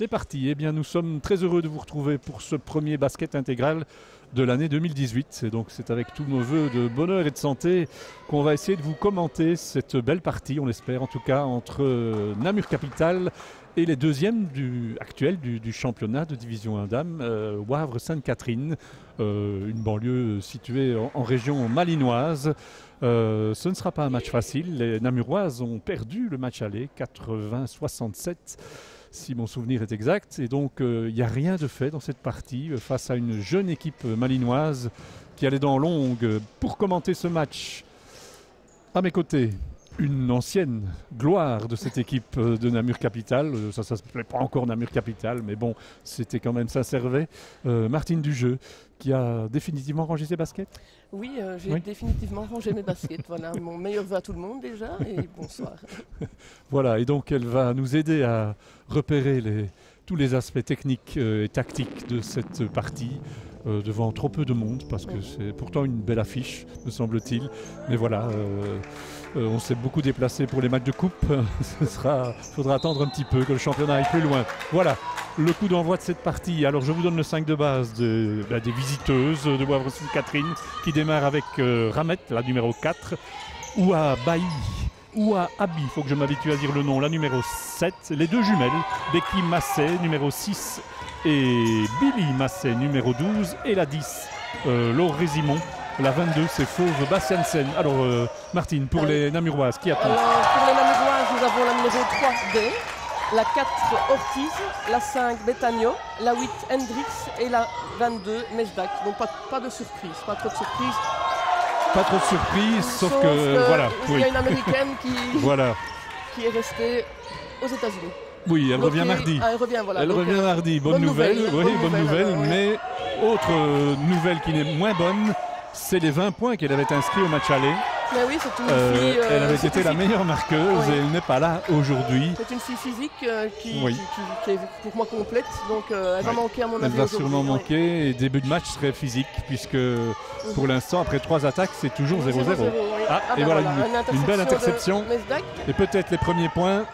C'est parti. Eh bien, nous sommes très heureux de vous retrouver pour ce premier basket intégral de l'année 2018. Et donc, c'est avec tous nos voeux de bonheur et de santé qu'on va essayer de vous commenter cette belle partie, on l'espère en tout cas, entre Namur Capital et les deuxièmes actuels du championnat de Division 1 Dames, Wavre-Sainte-Catherine, une banlieue située en région malinoise. Ce ne sera pas un match facile. Les Namuroises ont perdu le match aller, 80-67. Si mon souvenir est exact. Et donc, il n'y a rien de fait dans cette partie face à une jeune équipe malinoise qui allait dans longue. Pour commenter ce match, à mes côtés, une ancienne gloire de cette équipe de Namur Capital. Ça ne s'appelait pas encore Namur Capital, mais bon, c'était quand même, ça servait. Martine Dujeu, qui a définitivement rangé ses baskets. Oui, j'ai définitivement rangé mes baskets. Voilà, mon meilleur vœu à tout le monde déjà, et bonsoir. Voilà, et donc elle va nous aider à repérer tous les aspects techniques et tactiques de cette partie. Devant trop peu de monde, parce que c'est pourtant une belle affiche, me semble-t-il. Mais voilà, on s'est beaucoup déplacé pour les matchs de coupe. Faudra attendre un petit peu que le championnat aille plus loin. Voilà, le coup d'envoi de cette partie. Alors je vous donne le 5 de base des visiteuses de Wavre-Sainte-Catherine, qui démarre avec Ramette, la numéro 4, ou à Bailly, ou à Abi, il faut que je m'habitue à dire le nom, la numéro 7, les deux jumelles, Becky Masset, numéro 6, et Billy Masset, numéro 12, et la 10, Laure Résimon, la 22, c'est Fauve Bastiansen. Alors, Martine, pour les Namuroises, qui attend? Pour les Namuroises, nous avons la numéro 3, D, la 4, Ortiz, la 5, Betagno, la 8, Hendrix, et la 22, Mesdac. Donc pas de surprise, pas trop de surprise. Pas trop de surprise, sauf que voilà. Il y a une américaine voilà, qui est restée aux États-Unis. Oui, elle revient mardi. Elle revient, voilà. Elle revient mardi. Bonne nouvelle. Oui, bonne nouvelle. Mais autre nouvelle qui n'est moins bonne, c'est les 20 points qu'elle avait inscrits au match aller. Mais oui, c'est une fille. Elle avait été la meilleure marqueuse et elle n'est pas là aujourd'hui. C'est une fille physique qui est pour moi complète, donc elle va manquer à mon avis. Elle va sûrement manquer et début de match serait physique puisque pour l'instant, après 3 attaques, c'est toujours 0-0. Et voilà une belle interception. Et peut-être les premiers points.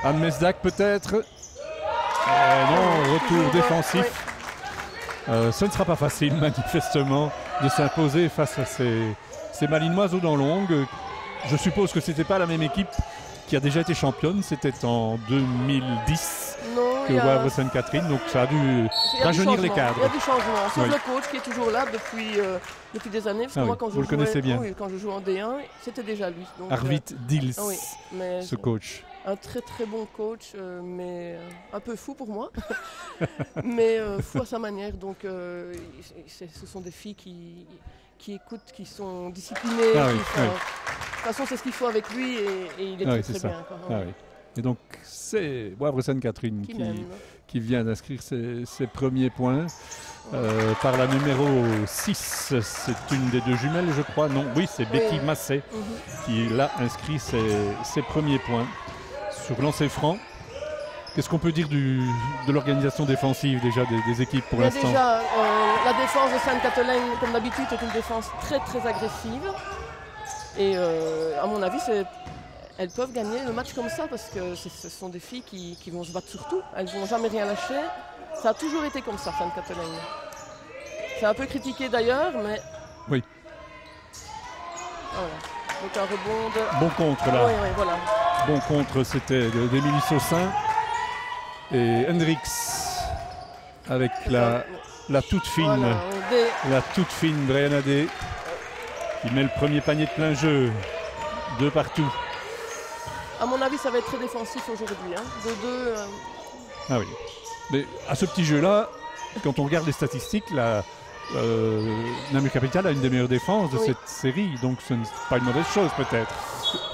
Anne Mesdac peut-être. Non, retour défensif. Ce ne sera pas facile manifestement de s'imposer face à ces malinoises aux dents longues. Je suppose que ce n'était pas la même équipe qui a déjà été championne. C'était en 2010 que Wavre-Sainte-Catherine. Donc ça a dû rajeunir les cadres. Il y a du changement. Sauf le coach qui est toujours là depuis des années. Parce que moi, vous le connaissez bien. Quand je joue en D1, c'était déjà lui. Donc, Arvid Dils, ce coach. Un très très bon coach, mais un peu fou pour moi, mais fou à sa manière. Donc ce sont des filles qui écoutent, qui sont disciplinées. De toute façon, c'est ce qu'il faut avec lui et il est très bien. Et donc c'est Wavre-Sainte-Catherine qui vient d'inscrire ses premiers points par la numéro 6. C'est une des deux jumelles, je crois. Non, oui, c'est Becky Masset qui l'a inscrit ses premiers points. Sur lancer franc, qu'est-ce qu'on peut dire de l'organisation défensive déjà des équipes pour l'instant? Déjà, la défense de Sainte-Catherine, comme d'habitude, est une défense très très agressive. Et à mon avis, elles peuvent gagner le match comme ça parce que ce sont des filles qui vont se battre sur tout. Elles ne vont jamais rien lâcher. Ça a toujours été comme ça, Sainte-Catherine. C'est un peu critiqué d'ailleurs, mais... Oui. Voilà. Donc un rebond de... Bon contre là. Oui, voilà. Bon contre, c'était d'Émilie Saussin et Hendrix avec la toute fine, la toute fine Brianna D qui met le premier panier de plein jeu, 2 partout. À mon avis, ça va être très défensif aujourd'hui. Ah oui. Mais à ce petit jeu-là, quand on regarde les statistiques, Namur Capital a une des meilleures défenses de cette série, donc ce n'est pas une mauvaise chose peut-être.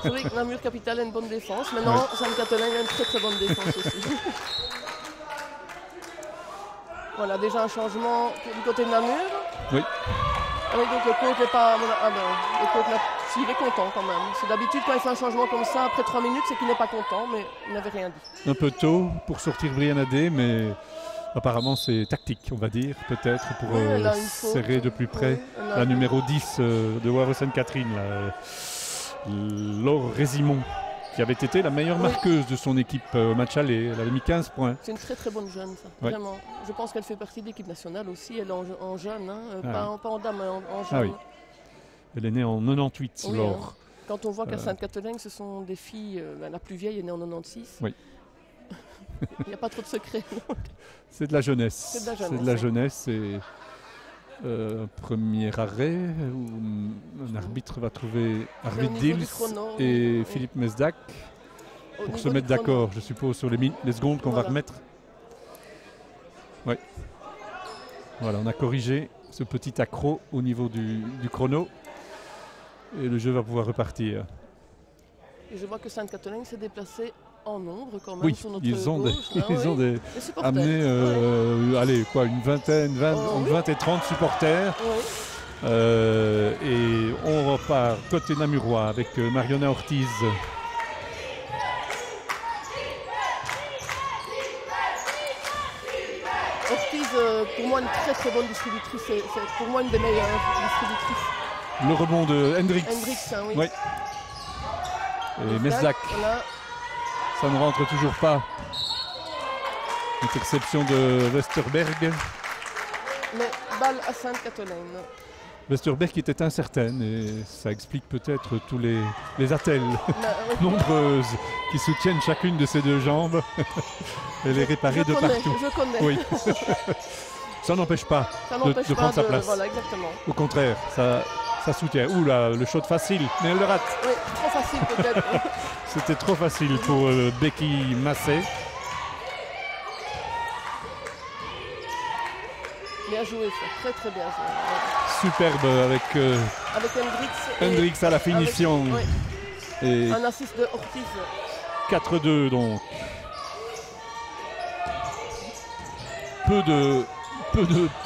C'est vrai que Namur Capital a une bonne défense. Maintenant, Sainte-Catherine a une très très bonne défense aussi. Voilà, déjà un changement du côté de Namur. Oui. Donc le coach n'est pas... le coach, il est content quand même. C'est d'habitude quand il fait un changement comme ça, après 3 minutes, c'est qu'il n'est pas content, mais il n'avait rien dit. Un peu tôt pour sortir Brianna D, mais apparemment c'est tactique, on va dire, peut-être, pour serrer de plus près la numéro 10 de Wavre-Sainte-Catherine. Laure Résimon qui avait été la meilleure marqueuse de son équipe au match aller. Elle avait mis 15 points. C'est une très très bonne jeune, ça. Ouais. Vraiment. Je pense qu'elle fait partie de l'équipe nationale aussi. Elle est en jeune, hein. Ah. Pas en dame, mais en jeune. Ah oui. Elle est née en 98, Oui, Laure. Quand on voit qu'à Sainte-Catherine, ce sont des filles, la plus vieille est née en 96. Oui. Il n'y a pas trop de secrets. C'est de la jeunesse. C'est de la jeunesse, C'est de la oui. jeunesse et premier arrêt où un arbitre va trouver Au arbitre niveau du Dils chrono, et oui. Philippe Mesdac Au pour niveau se du mettre chrono. d'accord, je suppose, sur les secondes qu'on va Voilà. remettre. Oui. Voilà, on a corrigé ce petit accro au niveau du chrono et le jeu va pouvoir repartir. Et je vois que Sainte-Catherine s'est déplacée en nombre quand même Oui, sur notre ils ont gauche. des, là, ils oui. ont des Les supporters. amené, allez, quoi, une vingtaine, Oh, entre oui. 20 et 30 supporters. Oui. Et on repart côté namurois avec Mariona Ortiz. Ortiz, pour moi, une très très bonne distributrice. C'est pour moi une des meilleures distributrices. Le rebond de Hendricks. Hendricks, hein, oui. Oui. Et Mesdac, Voilà. ça ne rentre toujours pas. Une exception de Westerberg. Mais balle à Sainte-Catherine. Westerberg qui était incertaine et ça explique peut-être tous les attelles Oui. nombreuses qui soutiennent chacune de ces deux jambes. Elle est réparée de partout. Je connais. Oui. Ça n'empêche pas Ça de n'empêche pas prendre sa place. Voilà, exactement. Au contraire, ça soutient. Ouh là, le shot facile, mais elle le rate. Oui, trop facile peut-être. C'était trop facile pour Becky Massé. Bien joué, ça. Très très bien joué. Superbe avec Avec Hendricks. et Hendricks à la finition. avec- oui, Et un assist de Ortiz. 4-2 donc. Peu de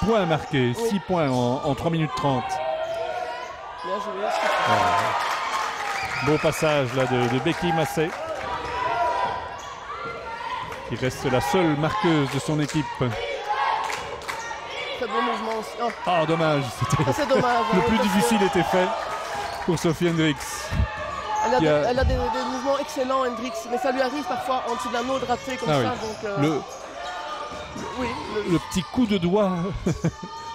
points marqués, Oui. 6 points en 3 minutes 30. Bien joué. Beau passage là de Becky Massé, qui reste la seule marqueuse de son équipe. Très beau mouvement aussi. Oh, Ah dommage, c'était- ça c'est dommage. le hein, plus parce que difficile était fait pour Sophie Hendricks. Elle a, qui a- elle a des mouvements excellents, Hendricks, mais ça lui arrive parfois en dessous d'un autre raté comme Ah ça. oui. Donc, oui, Le petit coup de doigt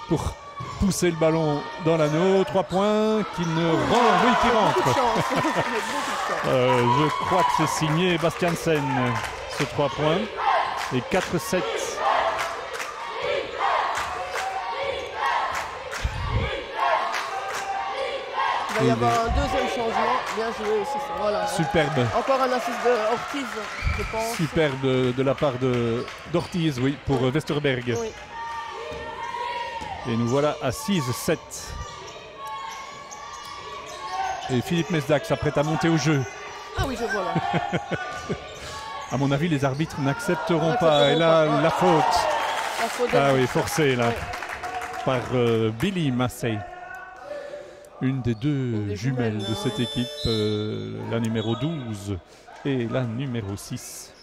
pour pousser le ballon dans l'anneau. 3 points qui ne rentrent, oui, qui beaucoup de rentrent. chance. Avec beaucoup de chance. Je crois que c'est signé Bastiansen, ce 3 points. Et 4-7. Il va y avoir un deuxième changement. Bien joué aussi, ça. Voilà. Superbe. Encore un assist de Ortiz, je pense. Superbe de la part d'Ortiz, oui, pour Westerberg. Oui. Et nous voilà à 6-7. Et Philippe Mesdac s'apprête à monter au jeu. Ah oui, je vois là. À mon avis, les arbitres n'accepteront N'accepteront pas. Et là, pas. la faute. La faute Ah oui, d'Hendricks. forcée là, Ouais. par Billy Massey. Une des deux des jumelles de jumelles, cette ouais. équipe, la numéro 12 et la numéro 6.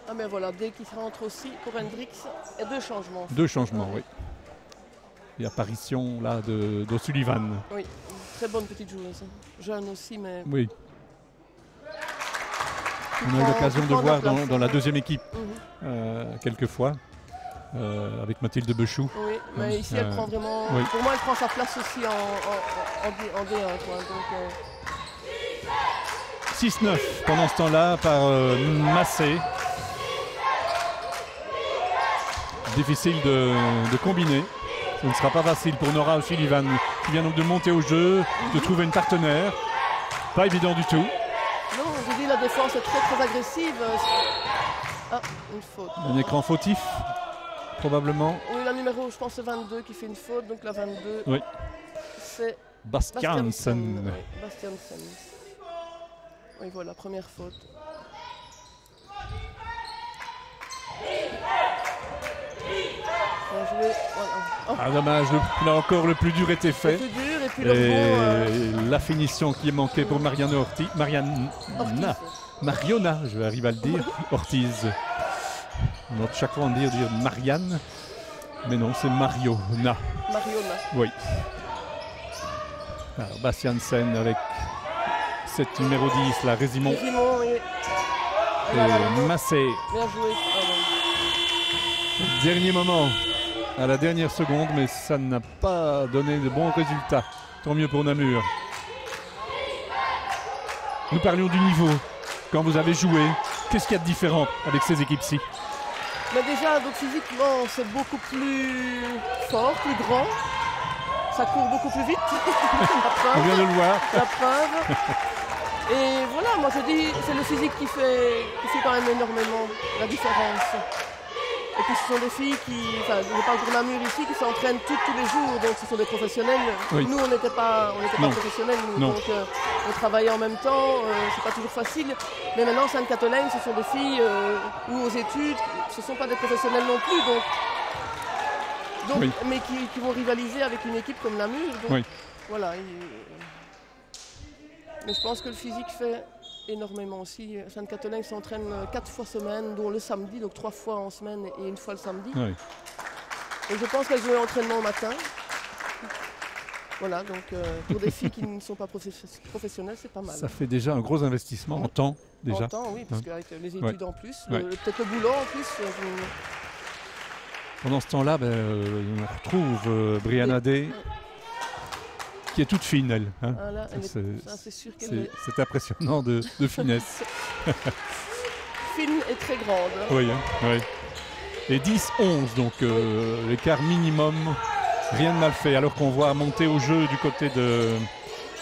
Ah mais voilà, dès qu'il rentre aussi pour Hendricks, et deux changements. Deux changements, Ouais. oui. Et apparition là d'O'Sullivan. Oui, une très bonne petite joueuse. Jeune aussi, mais Oui, qui on a eu prend- l'occasion qui de prend voir la place. dans la deuxième équipe Mhm. quelques fois avec Mathilde Bechou. Oui, mais ici elle prend vraiment. oui. Pour moi, elle prend sa place aussi en D1. Quoi. Donc, 6-9 pendant ce temps-là par Massé. Difficile de combiner. Ce ne sera pas facile pour Nora O'Sullivan qui vient donc de monter au jeu, de trouver une partenaire. Pas évident du tout. non, je dis la défense est très très agressive. Ah, une faute. Un écran fautif, probablement. Oui, la numéro, je pense, c'est 22 qui fait une faute. Donc la 22, Oui. c'est Bastiansen. Bastiansen. Oui, Bastiansen. Oui, voilà, première faute. Bien joué, voilà. Oh, Ah dommage, là encore le plus dur était c'est fait. plus dur et puis le rebond. Et la finition qui est manquée pour Mariana Ortiz. Ortiz. Mariona, je vais arriver à le dire. Ortiz. On a chaque fois dire Marianne. Mais non, c'est Mariona. Mariona. Oui. Alors Bastiansen avec cette numéro 10, la Résimont. Résimont, oui. Et Massé. Bien joué. Dernier moment, à la dernière seconde, mais ça n'a pas donné de bons résultats. Tant mieux pour Namur. Nous parlions du niveau. Quand vous avez joué, qu'est-ce qu'il y a de différent avec ces équipes-ci? Mais déjà, donc physiquement, c'est beaucoup plus fort, plus grand. Ça court beaucoup plus vite. On vient de le voir. La preuve. Et voilà, moi je dis, c'est le physique qui fait quand même énormément la différence. Et puis ce sont des filles enfin je parle pour Namur ici, qui s'entraînent tous les jours, donc ce sont des professionnels. Oui. Nous on n'était pas professionnels, nous, donc on travaillait en même temps, c'est pas toujours facile. Mais maintenant Sainte-Catelaine, ce sont des filles ou aux études, ce ne sont pas des professionnels non plus, donc oui. Mais qui vont rivaliser avec une équipe comme Namur. Donc, oui. Voilà. Mais je pense que le physique fait énormément aussi. Sainte-Catelaine s'entraîne 4 fois semaine, dont le samedi, donc 3 fois en semaine et 1 fois le samedi. Oui. Et je pense qu'elles ont un entraînement au matin. Voilà, donc pour des filles qui ne sont pas professionnelles, c'est pas mal. Ça fait déjà un gros investissement en temps, déjà. En temps, oui, parce qu'avec les études en plus, peut-être le boulot en plus. Pendant ce temps-là, on retrouve Brianna Day, qui est toute fine, elle. Hein. Ah là, c'est sûr qu'elle c'est impressionnant de finesse. Fine et très grande. Oui, hein, oui. Et 10-11, donc l'écart minimum, rien de mal fait. Alors qu'on voit monter au jeu du côté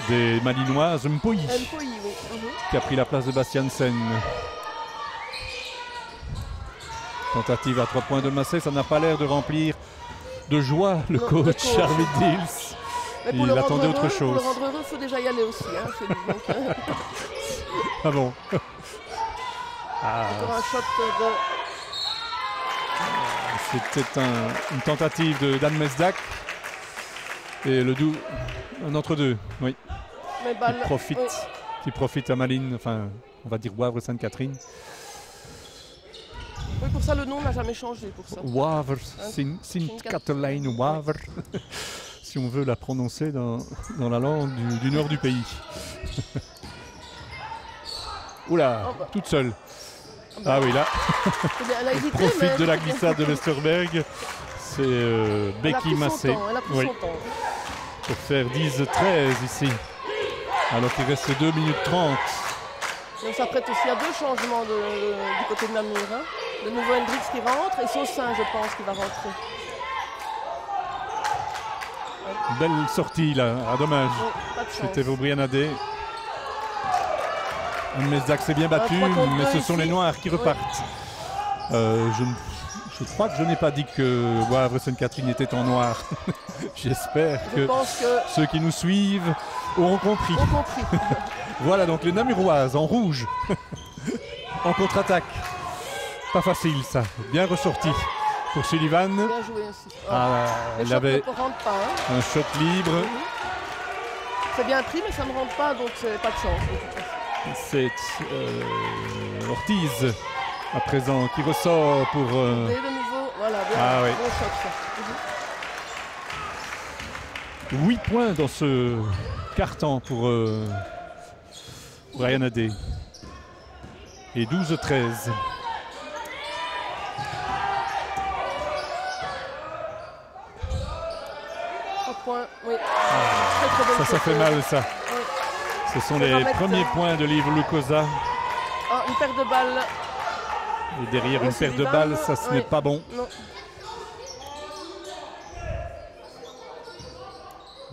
des Malinoises, Mpoyi, oui. qui a pris la place de Bastiansen. Tentative à 3 points de Massé, ça n'a pas l'air de remplir de joie le coach Arvid Dils. Il attendait autre chose. Pour le rendre heureux, il faut déjà y aller aussi. Hein, chez lui, donc, Ah bon. Encore un shot de... C'était une tentative d'Anne Mesdac. Et un entre deux, oui. Qui profite à Malines, enfin, on va dire Wavre Sainte-Catherine. Oui, pour ça, le nom n'a jamais changé. Pour ça. Wavre, Sainte-Catherine, Wavre. Si on veut la prononcer dans la langue du nord du pays. Oula, toute seule. Ah oui, là, elle profite de la glissade de Westerberg. C'est Becky Massé. Oui. Pour faire 10-13 ici. Alors qu'il reste 2 minutes 30. On s'apprête aussi à 2 changements du côté de Namur. Hein. De nouveau Hendrix qui rentre et Saussin, je pense, qui va rentrer. Belle sortie là, dommage. C'était Brianna Day. Mesdac s'est bien battu, mais ce sont les Noirs qui repartent. Je crois que je n'ai pas dit que Wavre Sainte-Catherine était en noir. J'espère que ceux qui nous suivent auront compris. Voilà donc les Namuroises en rouge. En contre-attaque. Pas facile ça, bien ressorti. Pour Sullivan, bien joué aussi. elle avait un shot libre. C'est bien pris, mais ça ne rentre pas, donc c'est pas de chance. C'est Ortiz à présent qui ressort pour. Et de nouveau, voilà, bien, bon shot. Ça. 8 points dans ce quart-temps pour Brianna Day. Et 12-13. Points, oui. Ça fait mal ça. Oui. Ce sont les premiers points de Liv Lukosa. Une paire de balles. Et derrière une paire de balles, ça ce n'est pas bon. Non.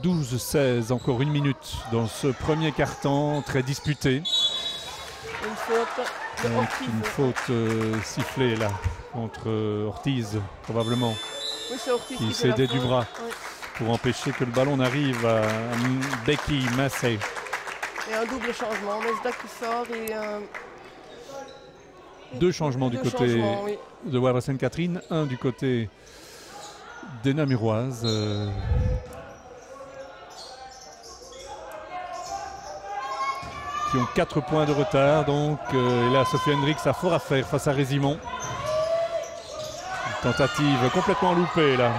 12-16, encore 1 minute dans ce premier quart-temps, très disputé. Une faute. Une faute sifflée là, contre Ortiz, probablement. Oui, c'est Ortiz qui cédait du bras. Oui. Pour empêcher que le ballon n'arrive à Becky Massé. Et un double changement, Mesdac qui sort et... 2 changements du côté de Wavre Sainte-Catherine, 1 du côté des Namuroises. Qui ont 4 points de retard, donc et là Sophie Hendrix a fort à faire face à Résimont. Tentative complètement loupée là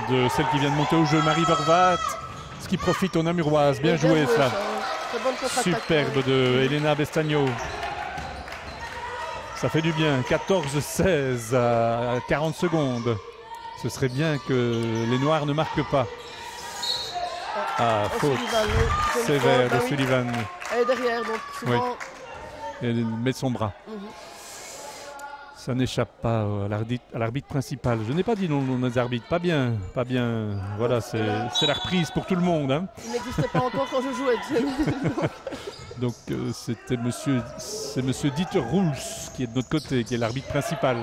de celle qui vient de monter au jeu, Marie Vervat, ce qui profite aux Namuroises. Bien joué ça. Très bonne contre-attaque. Superbe de Elena Bestagno. Ça fait du bien. 14-16 à 40 secondes. Ce serait bien que les Noirs ne marquent pas. Ah, faute sévère de Sullivan. Elle est derrière, donc souvent... Elle met son bras. Ça n'échappe pas à l'arbitre principal. Je n'ai pas dit non aux arbitres. Pas bien. Voilà, c'est la reprise pour tout le monde. Hein. Il n'existait pas encore quand je jouais. Donc c'était monsieur Dieter Roels qui est de notre côté, qui est l'arbitre principal.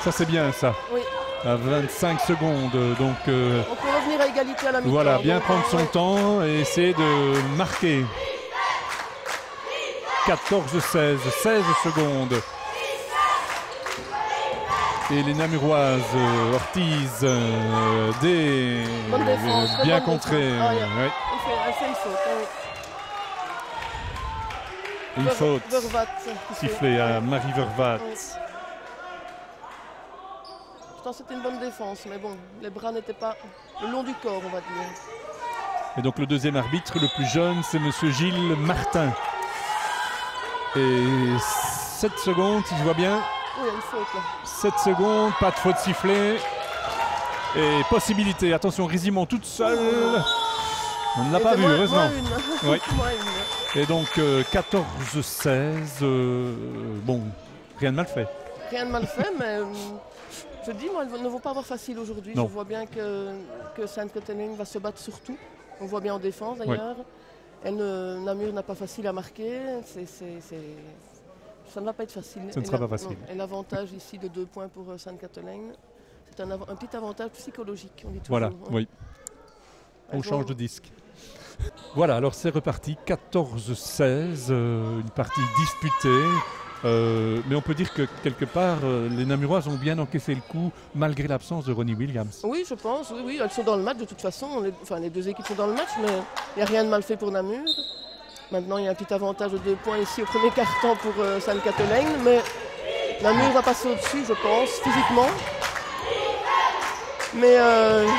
Ça c'est bien ça. Oui. À 25 secondes. Donc, on peut revenir à égalité à la mi-temps. Voilà, bien prendre son temps et essayer de marquer. 14-16, 16 secondes. Et les Namuroises, Ortiz, bien contré. Elle fait une faute. Une faute sifflée à Marie Vervat. Pourtant c'était une bonne défense, mais bon, les bras n'étaient pas le long du corps, on va dire. Et donc le deuxième arbitre, le plus jeune, c'est monsieur Gilles Martin. Et 7 secondes, si je vois bien. Oui, il y a une faute là. 7 secondes, pas de faute sifflée. Et possibilité, attention, Rizimont toute seule. On ne l'a pas vu, heureusement. Oui. Et donc 14-16, bon, rien de mal fait. Rien de mal fait, mais je dis, moi, elles ne vont pas avoir facile aujourd'hui. Je vois bien que Sainte-Catherine va se battre sur tout. On voit bien en défense d'ailleurs. Namur n'a pas facile à marquer. Ça ne va pas être facile. Ça ne sera pas facile. Et l'avantage ici de 2 points pour Sainte-Catherine, c'est un petit avantage psychologique, on dit toujours. Voilà, oui. On change de disque. Voilà, alors c'est reparti, 14-16, une partie disputée. Mais on peut dire que quelque part, les Namuroises ont bien encaissé le coup malgré l'absence de Ronnie Williams. Oui, je pense, oui, elles sont dans le match de toute façon. Les deux équipes sont dans le match, mais il n'y a rien de mal fait pour Namur. Maintenant, il y a un petit avantage de 2 points ici au premier quart-temps pour Sainte-Catherine, mais Namur va passer au-dessus, je pense, physiquement. Mais il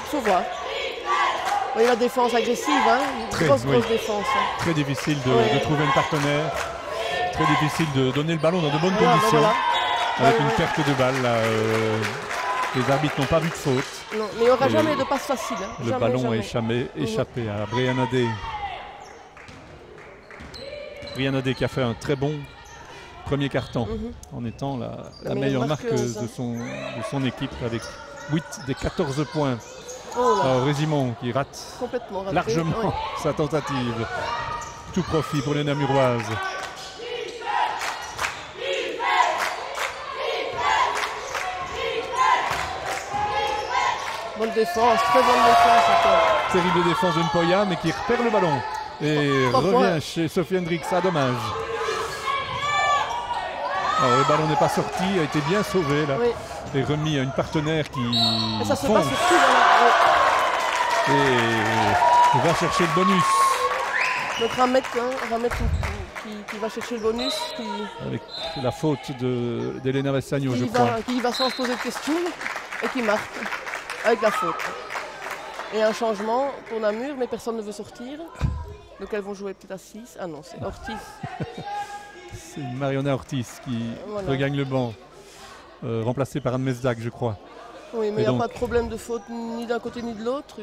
faut voir. Vous voyez la défense agressive, hein, une grosse défense. Hein. Très difficile de trouver un partenaire. Très difficile de donner le ballon dans de bonnes conditions. Avec une perte de balle. Là, les arbitres n'ont pas vu de faute. Non, mais il n'y aura jamais de passe facile. Hein. Le ballon est échappé à Brianna Day. Brianna Day qui a fait un très bon premier quart-temps en étant la meilleure marqueuse de son équipe avec 8 des 14 points. Rizimont qui rate largement sa tentative. Tout profit pour les Namuroises. Bonne défense, très bonne défense encore. Terrible défense de Mpoya, mais qui repère le ballon. Et revient chez Sophie Hendricks, ça dommage. Alors, le ballon n'est pas sorti, a été bien sauvé là. Et remis à une partenaire qui et ça se fonce. passe aussi, voilà. Et va chercher le bonus. Donc Ramet qui va chercher le bonus. Avec la faute d'Elena Vessagno, je crois. Qui va sans se poser de questions et qui marque avec la faute. Et un changement pour Namur, mais personne ne veut sortir. Donc elles vont jouer peut-être à 6. Ah non, c'est Ortiz. C'est Mariona Ortiz qui regagne le banc. Remplacée par Anne Mesdag, je crois. Oui, mais il n'y a pas de problème de faute ni d'un côté ni de l'autre.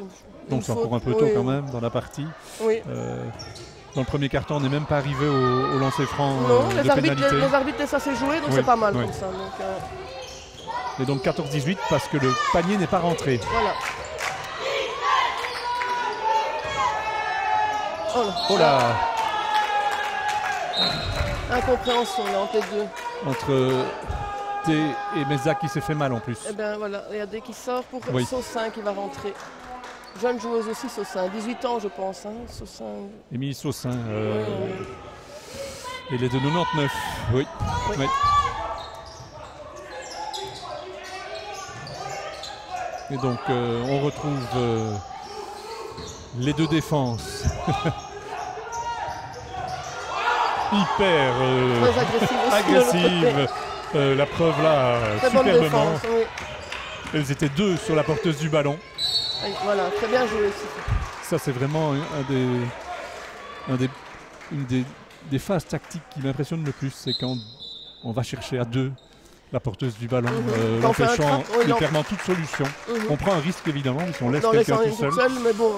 Donc c'est encore un peu tôt quand même dans la partie. Oui. Dans le premier quart-temps, on n'est même pas arrivé au lancer franc de pénalité. Les arbitres laissent ça s'est joué, donc c'est pas mal comme ça. Et donc 14-18 parce que le panier n'est pas rentré. Voilà. Oh là. Incompréhension là entre les deux. Entre T et Meza qui s'est fait mal en plus. Et bien voilà, il y a des qui sort pour Saussin qui va rentrer. Jeune joueuse aussi, Saussin, 18 ans je pense. Hein, Saussin. Émilie Saussin. Elle est de 99. Oui. Et donc on retrouve les deux défenses. Hyper agressive. La preuve là, très superbement. Défense, Elles étaient deux sur la porteuse du ballon. Oui, voilà, très bien joué aussi. Ça c'est vraiment un une des phases tactiques qui m'impressionne le plus, c'est quand on va chercher à deux la porteuse du ballon, l'empêchant clairement toute solution. On prend un risque évidemment, si on laisse quelqu'un tout seul. Mais bon,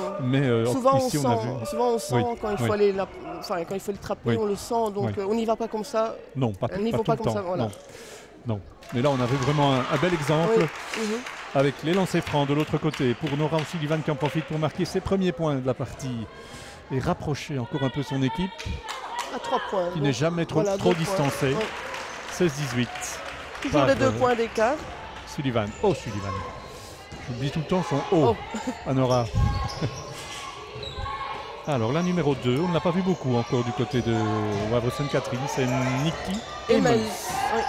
souvent, ici, on sent quand il faut aller quand il faut le trapper, on le sent. Donc on n'y va pas comme ça. Non, pas tout le temps. Ça, voilà. Non. Mais là, on avait vraiment un bel exemple avec les lancers francs de l'autre côté pour Nora O'Sullivan qui en profite pour marquer ses premiers points de la partie et rapprocher encore un peu son équipe. À 3 points. Qui n'est jamais trop distancée. 16-18. Toujours les 2 points d'écart. Sullivan. Oh, Sullivan. J'oublie tout le temps son O à Nora. Alors, la numéro 2, on ne l'a pas vu beaucoup encore du côté de Wavre Sainte-Catherine. C'est Nikki Emmels. Oui.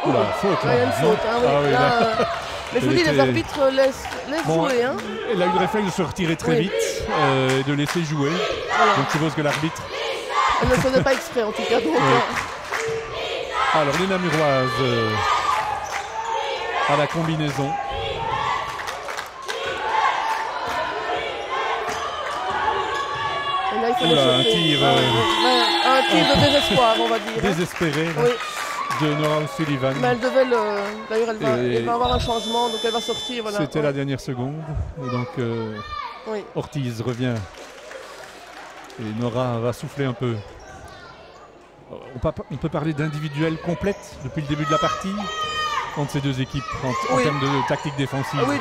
Oula, faute. Il y a une faute. Mais je vous dis, les arbitres laissent jouer. Elle a eu le réflexe de se retirer très vite et de laisser jouer. Voilà. Donc je suppose que l'arbitre... Elle ne le faisait pas exprès en tout cas. Donc, Alors les Namuroises à la combinaison. Et là, il faut un tir de désespoir, on va dire. Désespéré. De Nora O'Sullivan. Mais elle devait d'ailleurs, elle va avoir un changement, donc elle va sortir. Voilà. C'était la dernière seconde. Et donc, Ortiz revient. Et Nora va souffler un peu. On peut parler d'individuelle complète depuis le début de la partie entre ces deux équipes en termes de tactique défensive. Oui,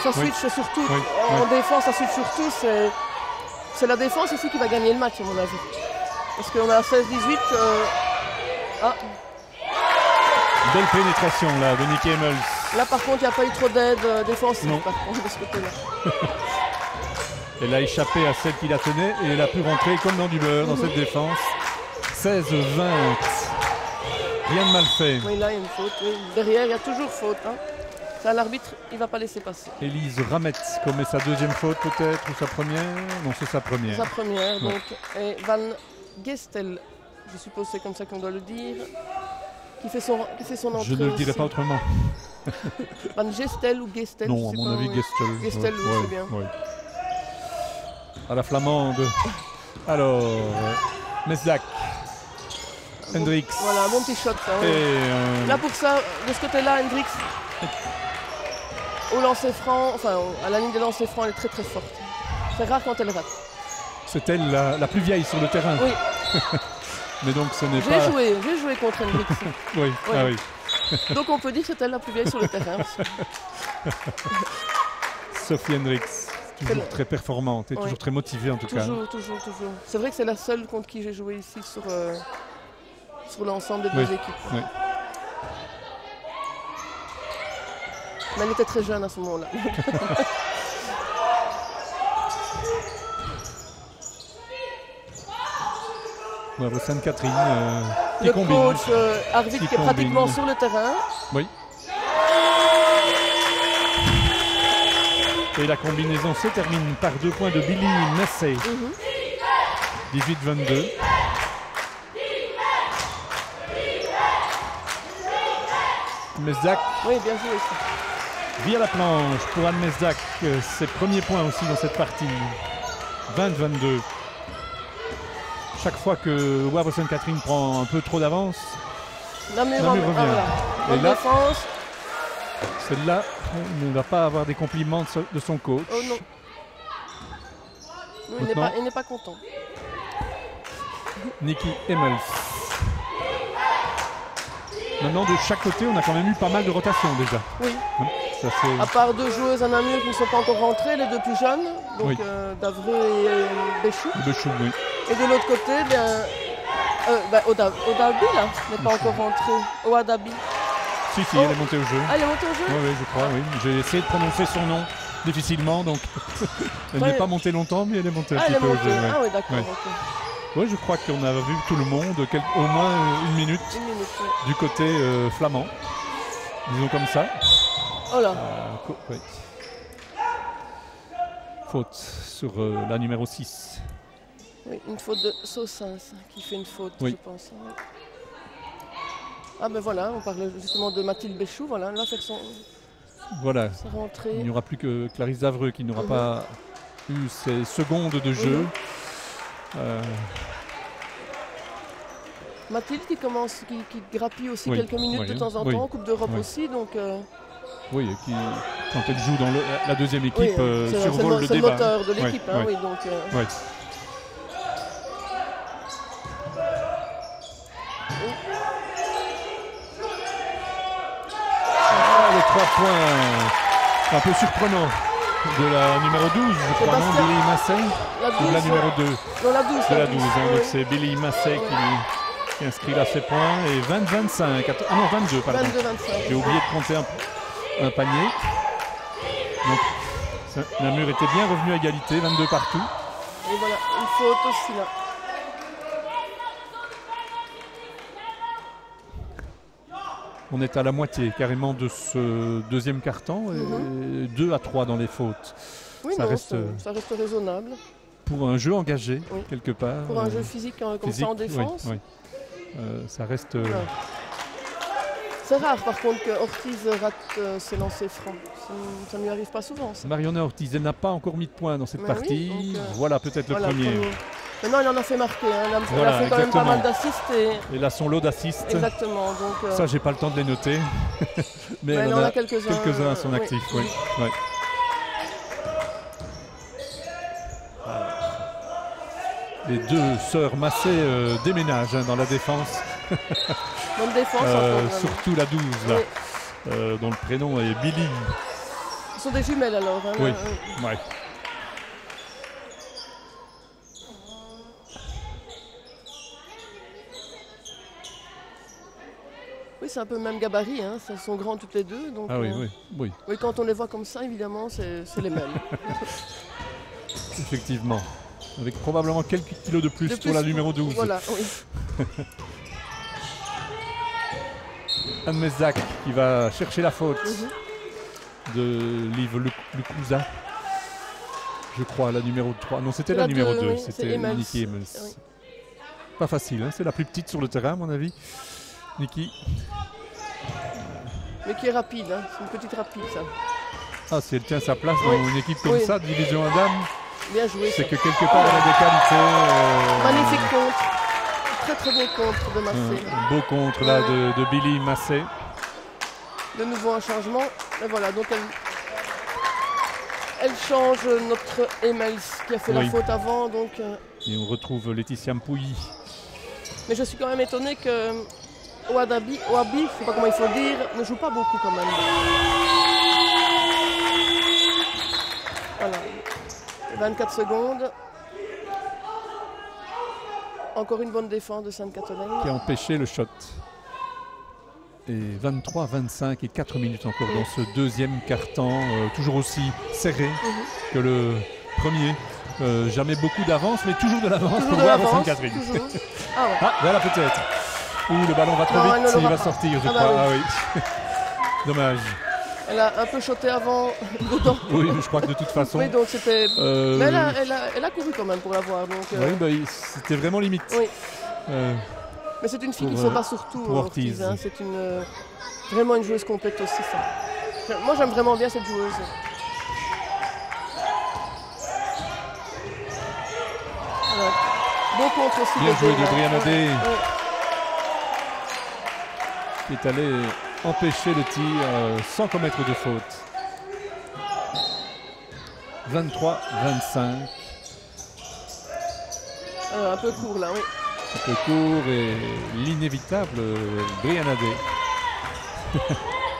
ça switch surtout. En défense, ça switch surtout. C'est la défense ici qui va gagner le match, à mon avis. Parce qu'on a 16-18. Belle pénétration là de Nikki Emmels. Là par contre il n'y a pas eu trop d'aide défensive par contre de ce côté-là. Elle a échappé à celle qui la tenait et elle a pu rentrer comme dans du beurre dans cette défense. 16-20. Rien de mal fait. Oui, là il y a une faute. Oui. Derrière il y a toujours faute. Ça, l'arbitre il ne va pas laisser passer. Élise Ramette commet sa deuxième faute peut-être ou sa première. Non, c'est sa première. Sa première donc. Et Van Gestel, je suppose c'est comme ça qu'on doit le dire. Qui fait son entrée. Je ne le dirai pas autrement. Van Gestel ou Gestel? Non, à mon avis, Gestel. Gestel, oui, c'est bien. Ouais. À la flamande. Alors, Mesdac. Hendrix. Voilà, bon petit shot. Ça, Là, pour ça, de ce côté-là, Hendrix, au lancer franc, à la ligne des lancers francs, elle est très très forte. C'est rare quand elle rate. C'est elle la plus vieille sur le terrain. Oui. Mais donc ce n'est pas... J'ai joué contre Hendrix. Oui. Donc on peut dire que c'est elle la plus vieille sur le terrain. Sophie Hendrix, toujours très performante et toujours très motivée en tout cas. Toujours. C'est vrai que c'est la seule contre qui j'ai joué ici sur l'ensemble des deux équipes. Oui. Mais elle était très jeune à ce moment-là. Sainte-Catherine qui le combine. Coach arbitre qui est pratiquement sur le terrain. Oui. Et la combinaison se termine par 2 points de Billy Massey. 18-22. Mesdac. Oui, bien joué aussi. Via la planche pour Anne Mesdac. Ses premiers points aussi dans cette partie. 20-22. Chaque fois que Wavre Sainte-Catherine prend un peu trop d'avance, Namur revient. Et là, celle-là ne va pas avoir des compliments de son coach. Oh non. Il n'est pas content. Nikki Emmels. Maintenant, de chaque côté, on a quand même eu pas mal de rotations déjà. Oui. Ça, à part 2 joueuses à Namur qui ne sont pas encore rentrées, les 2 plus jeunes, donc Davreux et Béchou. Béchou, oui. Et de l'autre côté, Odabi là, n'est pas encore rentré. Oadabi. Si, elle est montée au jeu. Ah, elle est montée au jeu? Oui, je crois, oui. J'ai essayé de prononcer son nom difficilement, donc elle n'est pas montée longtemps, mais elle est montée un petit peu au jeu. Ah oui, d'accord. Oui, je crois qu'on a vu tout le monde, au moins une minute du côté flamand. Disons comme ça. Oh là. Faute sur la numéro 6. Oui, une faute de Saussins qui fait une faute, je pense. Ah ben voilà, on parlait justement de Mathilde Béchou, voilà, elle va faire Voilà. C'est rentré. Il n'y aura plus que Clarisse Davreux qui n'aura pas eu ses secondes de jeu. Mathilde qui grappille aussi Oui, quelques minutes de temps en temps, Coupe d'Europe aussi. Donc, oui, et qui, quand elle joue dans la deuxième équipe, survole le c'est le débat. moteur de l'équipe. Oui, donc, les 3 points un peu surprenants de la numéro 12, je crois, non, Billy Massey, ou la numéro 2 non, la 12, de la 12, donc c'est Billy Massey qui inscrit là ses points, et 20-25, ah non 22 pardon, 22-25. j'ai oublié de compter un panier, donc Namur était bien revenu à égalité, 22 partout. Et voilà, une faute aussi là. On est à la moitié carrément de ce deuxième quart-temps, et 2-3 dans les fautes. Oui, ça reste raisonnable. Pour un jeu engagé, quelque part. Pour un jeu physique comme ça en défense. Ça reste... C'est rare par contre que Ortiz rate ses lancers francs. Ça ne lui arrive pas souvent. Ça. Mariona Ortiz, elle n'a pas encore mis de points dans cette partie. Oui, donc, voilà peut-être le premier. Maintenant, il en a fait marquer. Elle a fait quand même pas mal d'assists. Et là, son lot d'assists. Exactement. Donc, ça, j'ai pas le temps de les noter. Mais elle en a quelques-uns à son actif. Oui. Les deux sœurs Massey déménagent dans la défense. Bonne défense. Surtout la 12, là, dont le prénom est Billy. Ce sont des jumelles alors. Hein, oui. Oui, c'est un peu le même gabarit, hein. Elles sont grandes toutes les deux. Donc, oui. Oui, quand on les voit comme ça, évidemment, c'est les mêmes. Effectivement. Avec probablement quelques kilos de plus pour la numéro 12. Voilà, oui. Anne Mezac qui va chercher la faute de Liv Lucouza. Je crois, la numéro 3. Non, c'était la numéro 2. C'était Nikki Emmels. Oui. Pas facile, hein. C'est la plus petite sur le terrain, à mon avis. Nikki. Mais qui est rapide, hein. C'est une petite rapide, ça. Ah, si elle tient sa place dans une équipe comme ça, division 1 dames, bien joué. C'est que quelque part, elle a des qualités. Magnifique contre. Très très bien contre de Massey. Un beau contre là de Billy Massey. De nouveau un changement. Et voilà, donc elle change notre Emmels qui a fait la faute avant. Donc, et on retrouve Laetitia Mpouilly. Mais je suis quand même étonné que Ouabi, je ne sais pas comment il faut dire, ne joue pas beaucoup quand même. Voilà. 24 secondes. Encore une bonne défense de Sainte-Catherine. Qui a empêché le shot. Et 23, 25 et 4 minutes encore dans ce deuxième quart-temps, toujours aussi serré que le premier. Jamais beaucoup d'avance, mais toujours de l'avance pour voir Sainte-Catherine. Ah, voilà peut-être. Ouh, le ballon va trop vite, il va sortir, je crois. Ah oui. Dommage. Elle a un peu shoté avant dedans. Oui, je crois que de toute façon. Oui, donc c'était. Mais elle a couru quand même pour l'avoir. Oui, c'était vraiment limite. Oui. Mais c'est une fille qui se bat surtout Ortiz. Hein. C'est vraiment une joueuse complète aussi, ça. Moi, j'aime vraiment bien cette joueuse. Voilà. Beau contre aussi. Bien joué de Brianna Day. Qui est allé empêcher le tir sans commettre de faute. 23-25. Un peu court là, oui. Un peu court et l'inévitable Brianna Day.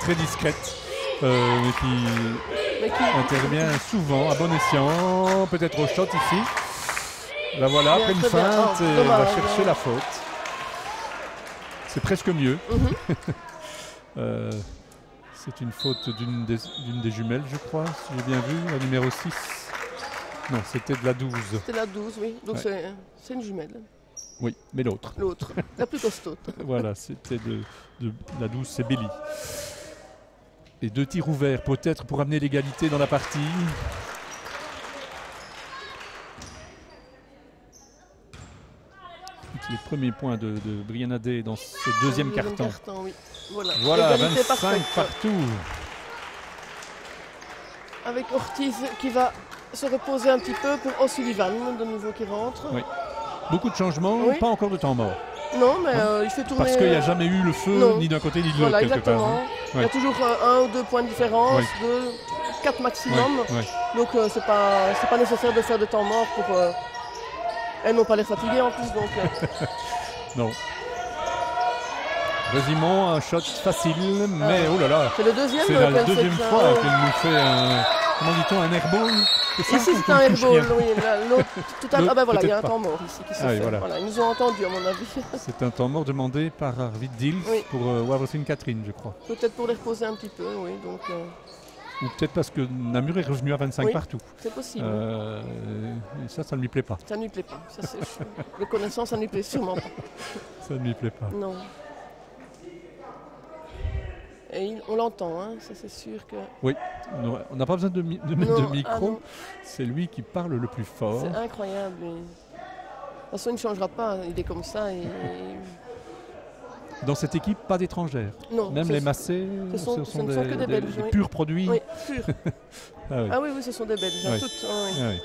Très discrète, mais qui intervient souvent à bon escient, peut-être au shot ici. La voilà, après une feinte, et elle va chercher la faute. C'est presque mieux. C'est une faute d'une des jumelles, je crois, si j'ai bien vu, la numéro 6. Non, c'était de la 12. C'était la 12, oui. Donc c'est une jumelle. Oui, mais l'autre. L'autre, la plus costaud. Voilà, c'était de la 12, c'est Billy. Et 2 tirs ouverts, peut-être pour amener l'égalité dans la partie. Les premiers points de Brianna Day dans ce deuxième quart-temps. Oui. Voilà 25 partout. avec Ortiz qui va se reposer un petit peu pour O'Sullivan, de nouveau qui rentre. Oui. Beaucoup de changements, Oui. pas encore de temps mort. Non, mais il fait tourner... Parce qu'il n'y a jamais eu le feu, Non. ni d'un côté ni de l'autre, Voilà, quelque exactement. part. Il y a toujours 1 ou 2 points de différence, Oui. 2, 4 maximum. Ouais, ouais. Donc c'est pas nécessaire de faire de temps mort pour... elles n'ont pas l'air fatiguées en plus, donc... Non. Résimon, un shot facile, mais oh là là, c'est le deuxième c'est la qu'elle deuxième fait, fois qu'elle nous fait un, comment dit-on, un airball. C'est ça, Ici quand c'est on un touche airball, rien. oui. L'autre, ah ben voilà, il y a un peut-être temps mort ici qui se Ah oui, fait. voilà. Voilà, ils nous ont entendu à mon avis. C'est un temps mort demandé par Arvid Dils Oui. pour Wawrosin Catherine, je crois. Peut-être pour les reposer un petit peu, oui. Donc Ou peut-être parce que Namur est revenu à 25 Oui. partout. c'est possible. Et ça ne lui plaît pas. Ça ne lui plaît pas. Ça, le connaissant, ça ne lui plaît sûrement pas. Ça ne lui plaît pas. Non. Et on l'entend, hein, ça c'est sûr que... Oui, on n'a pas besoin de mettre Non, de micro. non. C'est lui qui parle le plus fort. C'est incroyable. De toute façon, il ne changera pas. Il est comme ça. Dans cette équipe, pas d'étrangères. Non, Même les Massés, ce ne sont que des Belges, des oui. purs produits. Oui, sûr. Ah oui. Ah oui, oui, ce sont des Belges. Oui. Toutes, oui. Ah oui.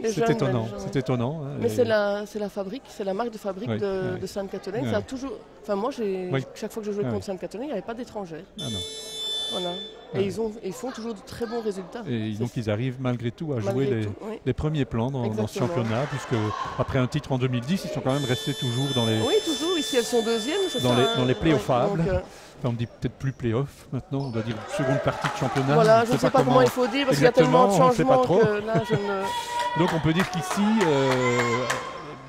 Les C'est jeunes étonnant. Belges, oui. C'est étonnant. Hein, Mais et- c'est la fabrique, c'est la marque de fabrique Oui, de oui. Sainte-Catherine. Oui. Ça a toujours... Enfin, moi, Oui. chaque fois que je jouais Ah contre oui. Sainte-Catherine, il n'y avait pas d'étrangers. Ah non. Voilà. Ah Et oui. ils font toujours de très bons résultats. Et donc ils arrivent malgré tout à jouer Malgré tout, oui. les premiers plans dans ce Exactement. championnat, puisque après un titre en 2010, ils sont quand même restés toujours dans les... Oui, toujours. Ici, elles sont deuxièmes, c'est Dans ça, les- hein. dans les playoffables. Donc, Enfin, on dit peut-être plus play-off maintenant, on doit dire seconde partie de championnat. voilà, je ne sais pas comment il faut dire parce qu'il y a tellement de Exactement, on sait pas changements trop. que là, je ne... Donc on peut dire qu'ici,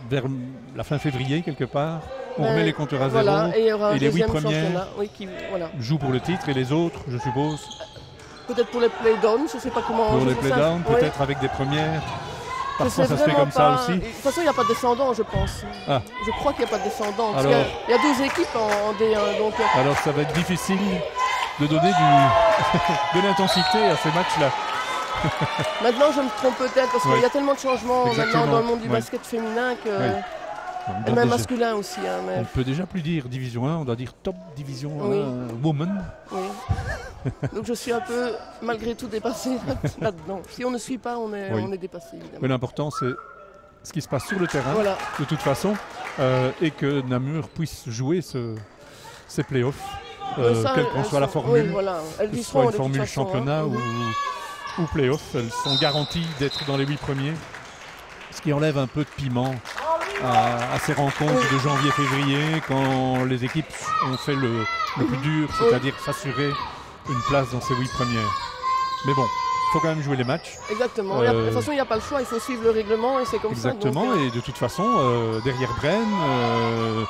vers la fin février quelque part, on Ben, remet les compteurs à Voilà, zéro. et il y aura un et les 8 deuxième premières championnat. Oui, voilà. jouent pour le titre et les autres, je suppose, Peut-être pour les playdowns, je ne sais pas comment... pour je les sais ça. playdowns, Oui. peut-être avec des premières. Je Parfois sais ça se fait vraiment comme pas. ça aussi. De toute façon, il n'y a pas de descendants, je pense. Ah. Je crois qu'il n'y a pas de descendants. Parce Alors- qu'il y a 12 équipes en D1. Donc, Alors ça va être difficile de donner de l'intensité à ces matchs-là. maintenant, je me trompe peut-être parce Oui. qu'il y a tellement de changements Exactement. maintenant dans le monde du Oui. basket féminin que... Oui. Et même masculin aussi. Hein, On mais... ne peut déjà plus dire division 1, on doit dire top division 1 Oui. woman. Oui. Donc je suis un peu, malgré tout, dépassée là-dedans. Si on ne suit pas, on est, Oui. on est dépassé, évidemment. Mais l'important c'est ce qui se passe sur le terrain, Voilà. de toute façon, et que Namur puisse jouer ces playoffs, Ça, quelle qu'en elles soit la sont- formule, oui, voilà. Elles que y ce soit seront une de toute formule façon, championnat hein. ou playoff, elles sont garanties d'être dans les 8 premiers, ce qui enlève un peu de piment à ces rencontres Oui. de janvier-février, quand les équipes ont fait le plus dur, Oui. c'est-à-dire s'assurer une place dans ces 8 premières. Mais bon, il faut quand même jouer les matchs. Exactement. De toute façon, il n'y a pas le choix. Il faut suivre le règlement et c'est comme Exactement, ça. Donc, et de toute façon, derrière Brenne,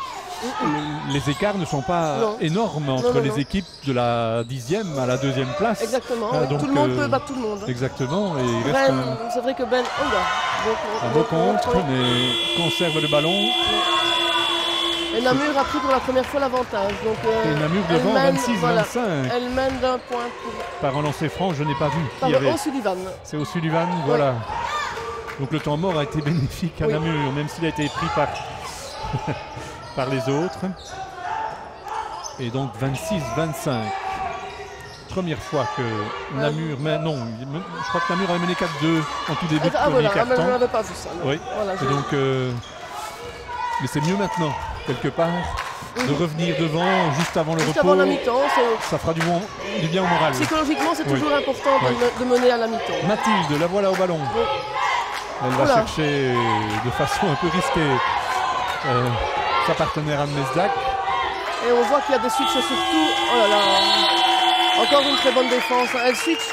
les écarts ne sont pas Non. énormes entre non, les non. équipes de la 10e à la 2e place. Exactement. Ah, oui. donc, tout le monde peut battre tout le monde. hein. Exactement, et il reste Ben, c'est vrai que Ben, oh là, un donc, beau donc, contre, oui. mais conserve le ballon. Et Namur a pris pour la première fois l'avantage. Donc, Et Namur elle devant mène, 26-25 voilà, elle mène d'un point par un lancer franc, je n'ai pas vu par qui avait. O'Sullivan. C'est O'Sullivan, voilà. Donc le temps mort a été bénéfique à Oui. Namur, même s'il a été pris par, par les autres. Et donc 26-25. Première fois que Namur, mais non, je crois que Namur a mené 4-2 en tout début de Ah premier voilà, ah, mais je quart-temps. n'avais pas vu ça. non. Oui. Voilà, Et donc, mais c'est mieux maintenant, quelque part, de revenir devant juste avant le juste repos. avant la mi-temps, Ça fera du bien au moral. psychologiquement, c'est Oui. toujours important Oui. de mener à la mi-temps. Mathilde, la voilà au ballon. Oui. Elle va Oula. chercher de façon un peu risquée sa partenaire Anne Mesdac. Et on voit qu'il y a des switches surtout. Oh là là. Encore une très bonne défense. Elle switch.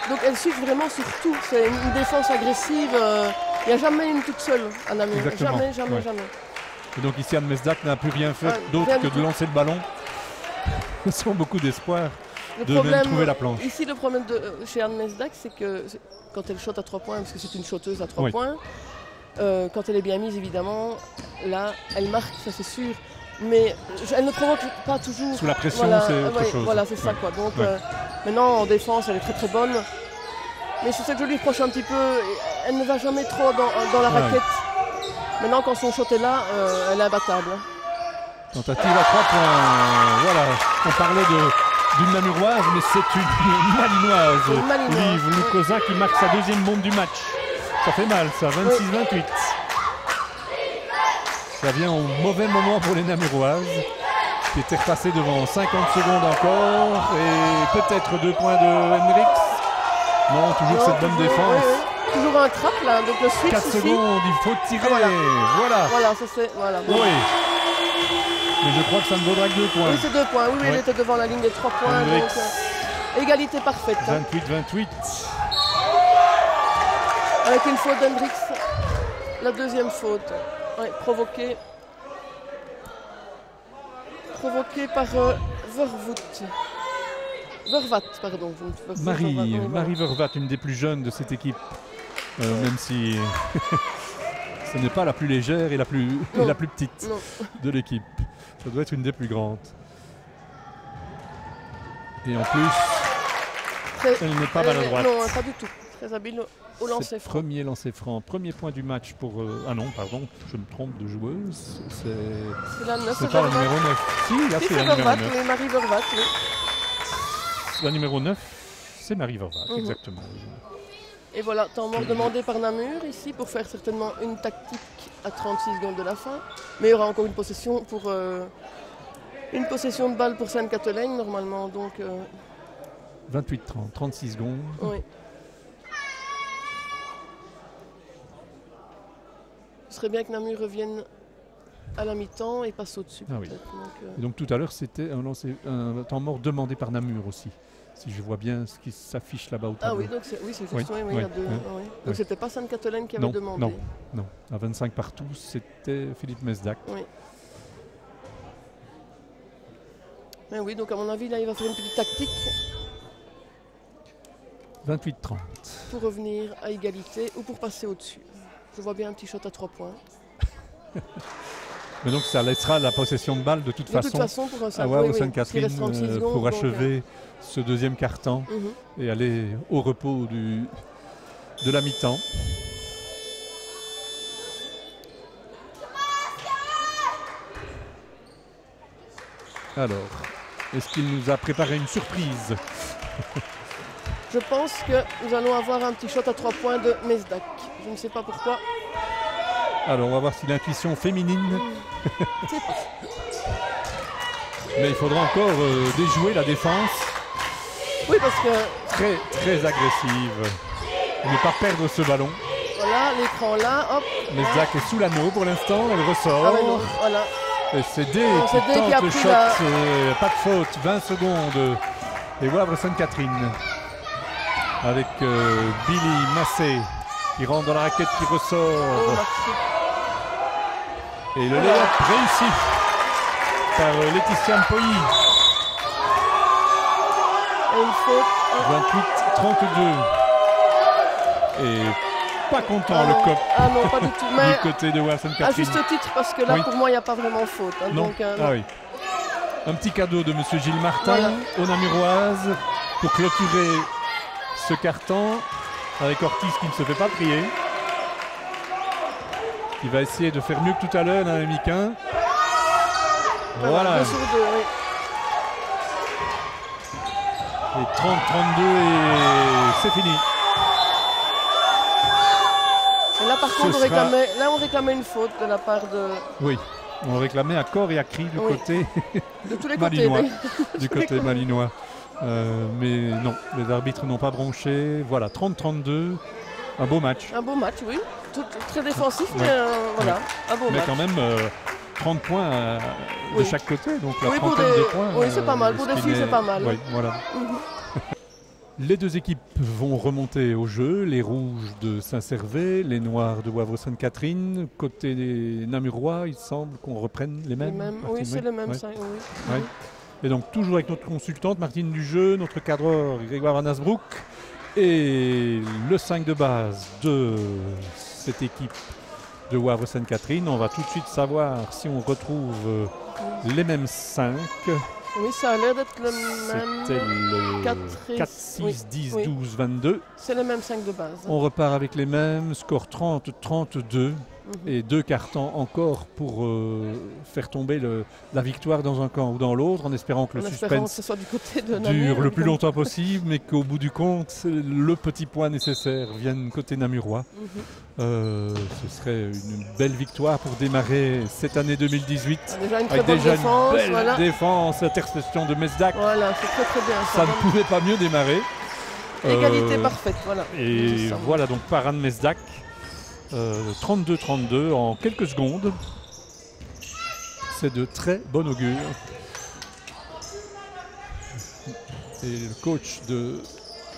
Donc elle switch vraiment sur tout. C'est une défense agressive. Il n'y a jamais une toute seule à Namur. Exactement. Jamais. Et donc ici Anne Mesdac n'a plus rien fait Ouais, d'autre rien que du de tout. lancer le ballon. Sans beaucoup d'espoir Le de même trouver la planche. Ici, le problème chez Anne Mesdac, c'est que quand elle shot à 3 points, parce que c'est une shotteuse à 3 Oui. points, quand elle est bien mise, évidemment, là, elle marque, ça c'est sûr. Mais elle ne provoque pas toujours. Sous la pression, Voilà, c'est autre ouais, chose. Voilà, c'est ça Ouais. quoi. Donc Ouais. maintenant, en défense, elle est très très bonne. Mais c'est ça que je lui reproche un petit peu. Elle ne va jamais trop dans la Ouais. raquette. Maintenant, quand son shot est là, elle est imbattable. Tentative à 3 points. Voilà, on parlait d'une Namuroise, mais c'est une Malinoise. Une Malinoise, Liv Lukosa qui marque sa deuxième bombe du match. Ça fait mal, ça, 26-28. Ça vient au mauvais moment pour les Namuroises, qui étaient repassées devant 50 secondes encore. Et peut-être 2 points de Hendricks. Non, toujours cette bonne défense. Toujours un trap là, donc le switch 4 ici. secondes, il faut tirer. Voilà. Voilà, ça c'est. Voilà. Oui. Mais je crois que ça ne vaudra que 2 points. Oui, c'est 2 points. Oui, elle était devant la ligne des 3 points. Hendricks. Donc, égalité parfaite. 28-28. Avec une faute d'Hendricks. La deuxième faute. Ouais, provoquée par Vervat, pardon. Marie Vervat, une des plus jeunes de cette équipe. Même si ce n'est pas la plus légère et la plus petite de l'équipe. Ça doit être une des plus grandes. Et en plus, elle n'est pas maladroite. Non, pas du tout. Très habile au lancer franc. Premier lancer franc. Premier point du match pour... ah non, pardon, je me trompe de joueuse. C'est la 9. C'est pas la numéro 9. Si, là, c'est la numéro 9. Oui, Marie Vervat, oui. La numéro 9, c'est Marie Vervat, exactement. Et voilà, temps mort demandé par Namur ici pour faire certainement une tactique à 36 secondes de la fin. Mais il y aura encore une possession de balle pour Sainte-Catherine normalement. Donc 28-30, 36 secondes. Oui. Ce serait bien que Namur revienne à la mi-temps et passe au-dessus. Ah oui. Donc tout à l'heure, c'était un temps mort demandé par Namur aussi. Si je vois bien ce qui s'affiche là-bas au tableau. Ah oui, donc c'est juste, il y a deux. Donc c'était pas Sainte-Catherine qui avait demandé. Non. À 25 partout, c'était Philippe Mesdac. Oui. Mais oui, donc à mon avis, là, il va faire une petite tactique. 28-30. Pour revenir à égalité ou pour passer au-dessus. Je vois bien un petit shot à 3 points. Mais donc ça laissera la possession de balle de toute façon pour à Sainte-Catherine pour achever ce deuxième quart-temps et aller au repos de la mi-temps. Alors, est-ce qu'il nous a préparé une surprise? Je pense que nous allons avoir un petit shot à 3 points de Mesdac. Je ne sais pas pourquoi. Alors, on va voir si l'intuition féminine... Mais il faudra encore déjouer la défense. Oui, parce que... Très, très agressive. Ne pas perdre ce ballon. Voilà, l'écran là, hop. Mesdac est sous l'anneau pour l'instant, elle ressort. Ah ouais, non, voilà. Et c'est D qui tente le shot. Pas de faute, 20 secondes. Et Wavre Sainte-Catherine. Avec Billy Massé qui rentre dans la raquette, qui ressort. Et le layup réussi par Laetitia Mpoyi. Et une faute. 28-32. Et pas content le cop non, pas du tout. Mais du côté de Wavre Sainte-Catherine. À juste titre, parce que là, pour moi, il n'y a pas vraiment faute. Hein, non. Donc, ah oui. Un petit cadeau de M. Gilles Martin aux Namuroises pour clôturer ce carton avec Ortiz qui ne se fait pas prier. Il va essayer de faire mieux que tout à l'heure dans les Miquins. Voilà. 2 sur 2, oui. Et 30-32 et c'est fini. Et là par contre on réclamait une faute de la part de... Oui, on réclamait à corps et à cri du côté de tous les malinois. Côtés, du côté malinois. Mais non, les arbitres n'ont pas bronché. Voilà, 30-32. Un beau match. Un beau match, oui. Très défensif, mais voilà, un beau match. Mais quand même 30 points de chaque côté, donc la trentaine de points. Oui, c'est pas mal. Pour des filles, c'est pas mal. Oui, voilà. Les deux équipes vont remonter au jeu. Les rouges de Saint-Servais, les noirs de Wavre Sainte-Catherine. Côté des Namurois, il semble qu'on reprenne les mêmes. Oui, c'est les mêmes. Ça, oui. Et donc toujours avec notre consultante Martine Dujeu, notre cadreur Grégoire Van Asbroek et le 5 de base de cette équipe de Wavre Sainte-Catherine. On va tout de suite savoir si on retrouve les mêmes 5. Oui, ça a l'air d'être le même. C'était le 4, 6, 10, 12, 22. C'est les mêmes 5 de base. On repart avec les mêmes. Score 30-32. et 2 cartons encore pour faire tomber la victoire dans un camp ou dans l'autre, en espérant que le suspense que ce soit du côté de dure le plus longtemps possible, mais qu'au bout du compte, le petit point nécessaire vienne côté namurois. Ce serait une belle victoire pour démarrer cette année 2018. Déjà une très avec bonne déjà défense. une belle défense, interception de Mesdac. Voilà, c'est très très bien. Ça ne pouvait pas mieux démarrer. Égalité parfaite, voilà. Et voilà donc par Anne Mesdac. 32-32 en quelques secondes. C'est de très bon augure. Et le coach de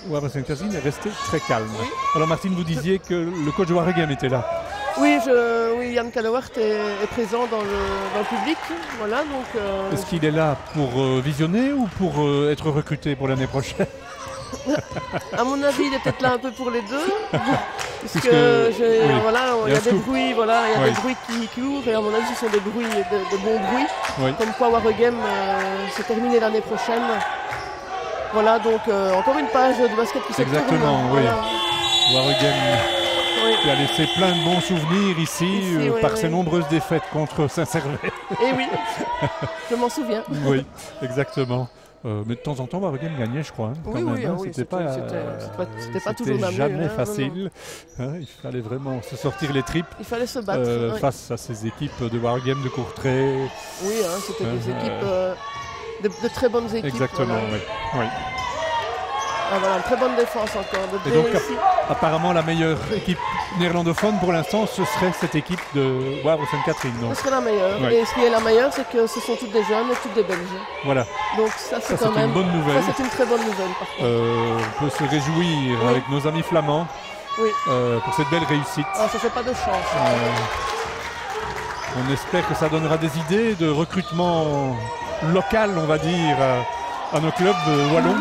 Waregem est resté très calme. Oui. Alors Martine, vous disiez que le coach de Waregem était là. Oui, Yann Calawart est présent dans le public. Voilà, donc, est-ce qu'il est là pour visionner ou pour être recruté pour l'année prochaine? À mon avis, il est peut-être là un peu pour les deux. Puisque voilà, il y a des bruits, des bruits qui courent, et à mon avis ce sont des bruits, de bons bruits. Comme quoi Waregem s'est terminé l'année prochaine. Voilà, donc encore une page de basket qui s'est tournée. Exactement, oui. Voilà. Waregem qui a laissé plein de bons souvenirs ici, par ses nombreuses défaites contre Saint-Servais. Et oui, je m'en souviens. Oui, exactement. Mais de temps en temps, Waregem gagnait, je crois. C'était pas toujours jamais facile. Il fallait vraiment se sortir les tripes. Il fallait se battre face à ces équipes de Waregem, de Courtrai. Oui, c'était des équipes, de très bonnes équipes. Exactement, oui. Voilà, une très bonne défense encore. Et donc, apparemment, la meilleure équipe néerlandophone pour l'instant, ce serait cette équipe de Waregem-Catherine. Ce serait la meilleure. Oui. Et ce qui est la meilleure, c'est que ce sont toutes des jeunes et toutes des Belges. Voilà. Donc ça, c'est quand même une bonne nouvelle. Ça, c'est une très bonne nouvelle, par contre. On peut se réjouir avec nos amis flamands pour cette belle réussite. Ça ne fait pas de chance. On espère que ça donnera des idées de recrutement local, on va dire, à nos clubs wallons.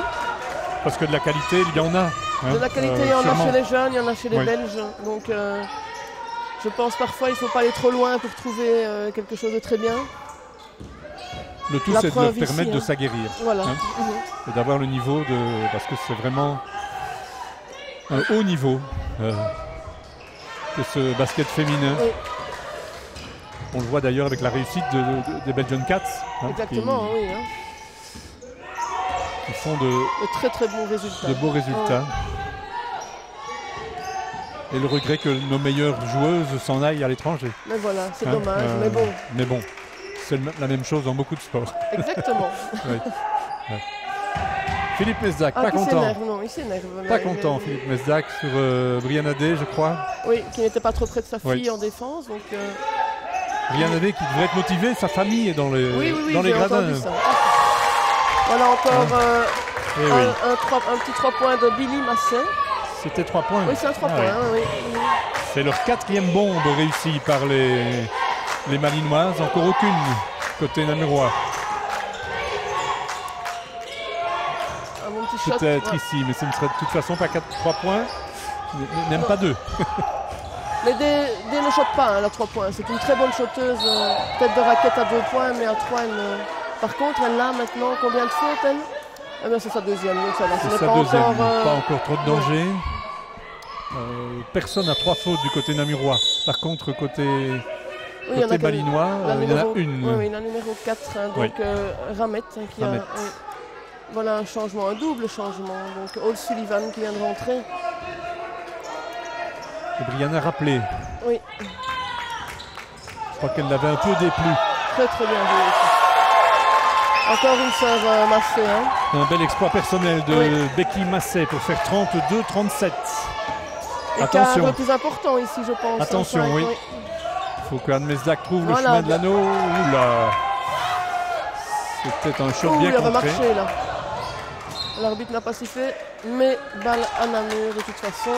Parce que de la qualité, il y en a. De la qualité, il y en a chez les jeunes, il y en a chez les Belges. Donc je pense parfois il ne faut pas aller trop loin pour trouver quelque chose de très bien. Le tout, c'est de leur permettre de s'aguerrir. Voilà. Et d'avoir le niveau parce que c'est vraiment un haut niveau que ce basket féminin. On le voit d'ailleurs avec la réussite des Belgian Cats. Exactement, Qui font de très très bons résultats. De beaux résultats. Et le regret que nos meilleures joueuses s'en aillent à l'étranger. Mais voilà, c'est dommage, mais bon, c'est la même chose dans beaucoup de sports. Exactement. Philippe Mesdac, pas content. Il s'énerve. Pas content, Philippe Mesdac, sur Brian Adé, je crois. Oui, qui n'était pas trop près de sa fille en défense. Donc, Brian Adé qui devrait être motivé, sa famille est dans les gradins. Voilà encore un petit 3 points de Billy Masset. C'était 3 points. Oui, c'est un 3 points. Oui. C'est leur 4e bombe réussie par les Malinoises. Encore aucune côté namurois. Peut-être ici, mais ce ne serait de toute façon pas 3 points. Même pas 2. Mais Dé ne choque pas la 3 points. C'est une très bonne shotteuse. Peut-être de raquette à 2 points, mais à 3, par contre, elle a maintenant combien de fautes, elle? Eh bien, c'est sa deuxième, donc ça va. C'est sa deuxième, pas encore trop de danger. Personne n'a 3 fautes du côté namurois. Par contre, côté malinois, il y en a une. Oui, la numéro 4, donc Ramette, qui a voilà un changement, un double changement. Donc Old Sullivan qui vient de rentrer. Et Brianna rappelé. Oui. Je crois qu'elle l'avait un peu déplu. Très très bien joué aussi. Encore une sœur Masset. Un bel exploit personnel de Becky Masset pour faire 32-37. Attention. Le plus important ici, je pense. Attention, oui. Il faut que Anne Mesdac trouve le chemin de l'anneau. Oula. C'était un shot bien contré. Marché, là. L'arbitre n'a pas sifflé, mais balle à Namur de toute façon.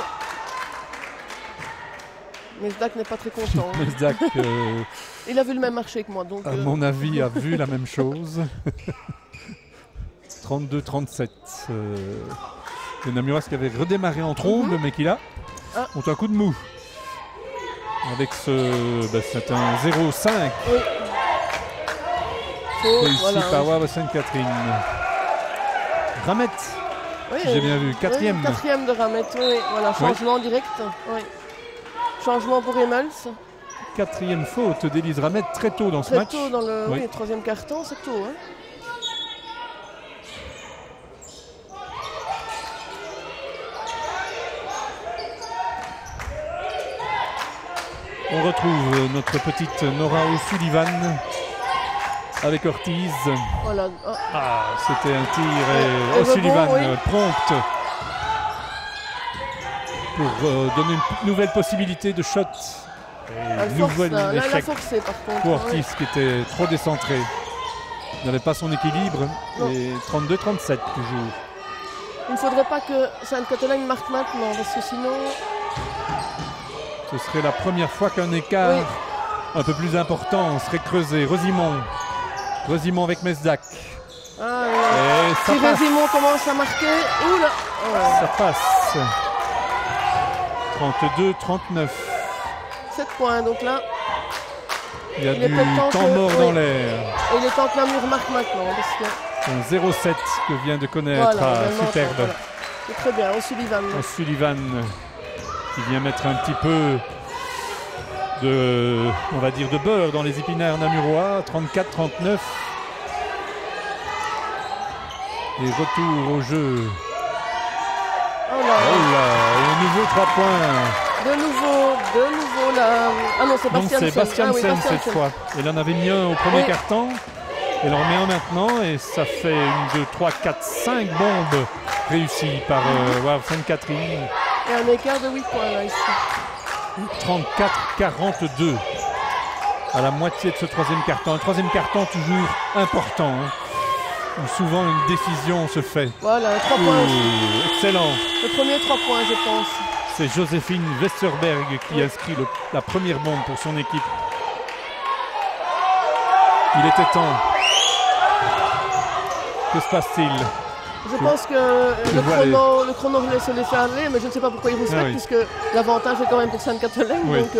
Mesdac n'est pas très content. Mesdac, il a vu le même marché que moi. Donc, à mon avis, a vu la même chose. 32-37. Le Namurois qui avait redémarré en trombe, mais qui là ont un coup de mou. Avec c'est un 0-5. Oui. Réussi par Waregem-Catherine. Ramette, si j'ai bien vu, 4e. 4e de Ramette, oui. Voilà, changement direct. Oui. Changement pour Emels, 4e faute d'Élise Ramette très tôt dans ce Très match. tôt dans le Oui. 3e carton, c'est tôt. Hein. On retrouve notre petite Nora O'Sullivan avec Ortiz. Voilà. Ah, c'était un tir et Et O'Sullivan rebond, oui. prompte pour donner une nouvelle possibilité de shot. Elle Et force, nouvel là, elle a échec forcé par contre. pour Oui. Ortiz qui était trop décentré. Il n'avait pas son équilibre. Non. Et 32-37 toujours. Il ne faudrait pas que Sainte-Catherine marque maintenant, parce que sinon, Ce serait la première fois qu'un écart Oui. un peu plus important serait creusé. Rosimond avec Mesdac. ah, Et ça si passe. Rosimond commence à marquer, oula, ouais. Ça passe. 32-39. 7 points, donc là, Il y a Il est du peut-être temps temps que- mort oui. dans l'air. et il est temps que Namur marque maintenant, parce que Un 0-7 que vient de connaître voilà, vraiment, Superbe. voilà. C'est très bien, O'Sullivan. O'Sullivan qui vient mettre un petit peu de, on va dire, de beurre dans les épinards namurois. 34-39. Et retour au jeu. Oh là, Oh là, et un nouveau 3 points. de nouveau là. Ah non, c'est Donc Bastiansen. c'est Bastiansen Ah oui, cette Bastiansen. fois. Il en avait mis un au premier Oui. carton. Il en remet un maintenant et ça fait 1, 2, 3, 4, 5 bombes réussies par Sainte-Catherine. Et un écart de 8 points là ici. 34-42 à la moitié de ce troisième carton. Un troisième carton toujours important, hein, où souvent une décision se fait. Voilà, 3 points aussi. Ouh, excellent. Le premier 3 points, je pense. C'est Joséphine Westerberg qui inscrit la première bombe pour son équipe. Il était temps. Que se passe-t-il? Je pense que le vois chrono se laisse aller, mais je ne sais pas pourquoi il respecte, Ah oui. puisque l'avantage est quand même pour Sainte-Catherine. Oui. Donc,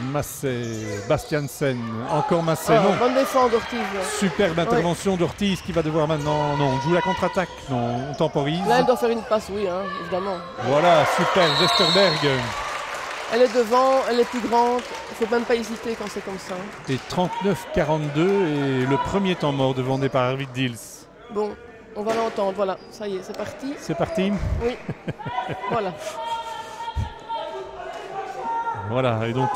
Massé, Bastiansen, encore Massé, non. bonne défense d'Ortiz. Superbe intervention d'Ortiz qui va devoir maintenant, non, on joue la contre-attaque, non, on temporise. Là, elle doit faire une passe, oui, hein, évidemment. Voilà, super, Westerberg. Elle est devant, elle est plus grande, il ne faut même pas hésiter quand c'est comme ça. Et 39-42 et le premier temps mort demandé par Arvid Dils. Bon, on va l'entendre, voilà, ça y est, c'est parti. C'est parti. Oui, voilà. Voilà, et donc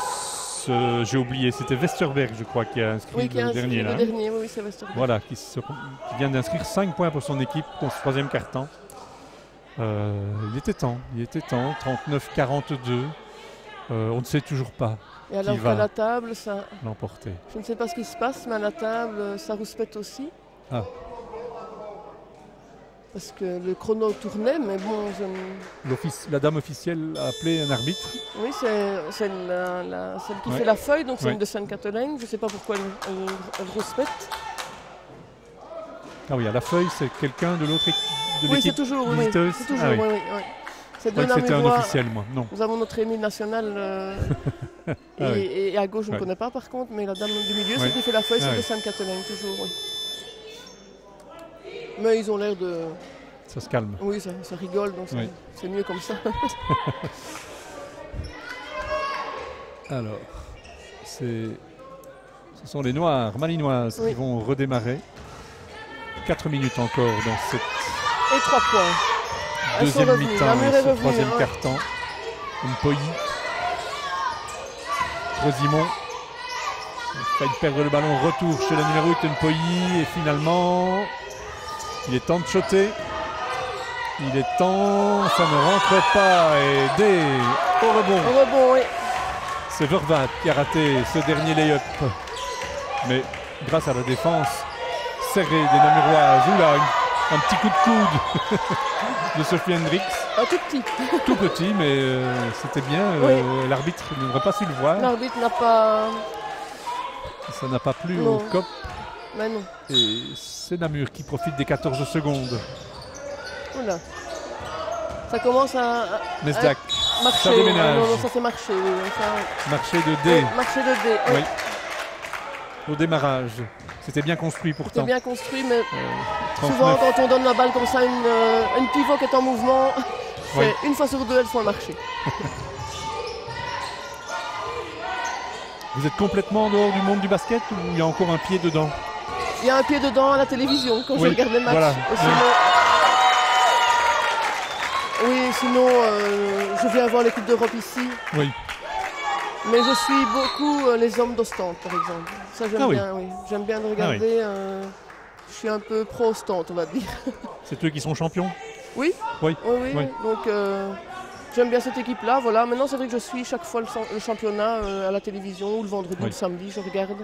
j'ai oublié, c'était Westerberg, je crois, qui a inscrit Oui, qui a le inscrit dernier le là. dernier, oui, c'est Westerberg. Voilà, qui vient d'inscrire 5 points pour son équipe dans ce troisième carton. Il était temps, 39-42. On ne sait toujours pas Et alors qui va qu'à la table, ça, l'emporter. je ne sais pas ce qui se passe, mais à la table, ça rouspète aussi. Ah. Parce que le chrono tournait, mais bon, La dame officielle a appelé un arbitre. oui, c'est celle qui Ouais. fait la feuille, donc c'est Ouais. une de Sainte-Catherine. Je ne sais pas pourquoi elle rouspète. Ah oui, à la feuille, c'est quelqu'un de l'autre équipe. De Oui, l'équipe c'est toujours, oui, visiteuse. c'est toujours, Ah oui. oui, oui. C'est Je deux croyais que c'était un Namurois. officiel, moi. Non. Nous avons notre Émile national Ah oui. et à gauche, je ne Ouais. connais pas par contre, mais la dame du milieu, Ouais. celle qui fait la feuille, c'est Ah de oui. Sainte-Catherine, toujours, oui. Mais ils ont l'air de... Ça se calme. Oui, ça rigole, donc Oui. c'est mieux comme ça. Alors, ce sont les Noirs, malinoises, Oui. qui vont redémarrer. 4 minutes encore dans cette Et 3 points. Elles sont deuxième revenues. mi-temps Namur et est ce revenu, troisième ouais. carton. Mpoyi. Rosimond. Il a failli perdre le ballon. Retour chez la numéro 8 Mpoyi. Et finalement, il est temps de shotter. Il est temps. Ça ne rentre pas. Et D au rebond. Au rebond, oui. C'est Vervat qui a raté ce dernier lay-up. Mais grâce à la défense serrée des Namuroises. Oula, un petit coup de coude de Sophie Hendricks. Un tout petit. Tout petit, mais c'était bien. Oui. L'arbitre n'aurait pas su le voir. L'arbitre n'a pas... Ça n'a pas plu Non. au COP. Mais non. Et c'est Namur qui profite des 14 secondes. Oula. Ça commence à Mesdac, marcher. ça déménage. Non, ça fait marcher. Oui, oui, ça... Marché de D Marcher de D. Oui. Oui. au démarrage. C'était bien construit C'était pourtant. bien construit, mais 39. souvent quand on donne la balle comme ça, une pivot qui est en mouvement, Oui. Une fois sur deux, elles font le marché. Vous êtes complètement en dehors du monde du basket ou il y a encore un pied dedans? Il y a un pied dedans à la télévision quand je regarde les matchs. Voilà. Sinon, je viens voir l'équipe d'Europe ici. Oui. Mais je suis beaucoup les hommes d'Ostende, par exemple. Ça, j'aime bien, oui. J'aime bien de regarder. Je suis un peu pro-Ostende, on va dire. C'est eux qui sont champions? Oui. Oui. Donc, j'aime bien cette équipe-là. Voilà. Maintenant, c'est vrai que je suis chaque fois le championnat à la télévision, ou le vendredi, le samedi, je regarde.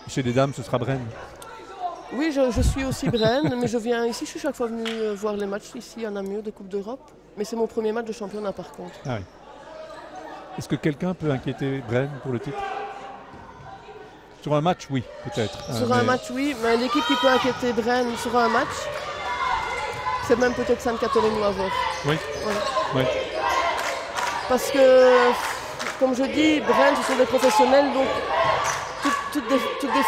Chez les dames, ce sera Bren? Oui, je suis aussi Bren, mais je viens ici. Je suis chaque fois venu voir les matchs ici à Namur de Coupe d'Europe. Mais c'est mon premier match de championnat, par contre. Ah oui. Est-ce que quelqu'un peut inquiéter Bren pour le titre? Sur un match, oui, peut-être. Sur un match, oui. Mais l'équipe qui peut inquiéter Bren sur un match, c'est même peut-être Sainte-Catherine ou Avord. Oui. Voilà. Oui. Parce que, comme je dis, Bren, ce sont des professionnels, donc toutes des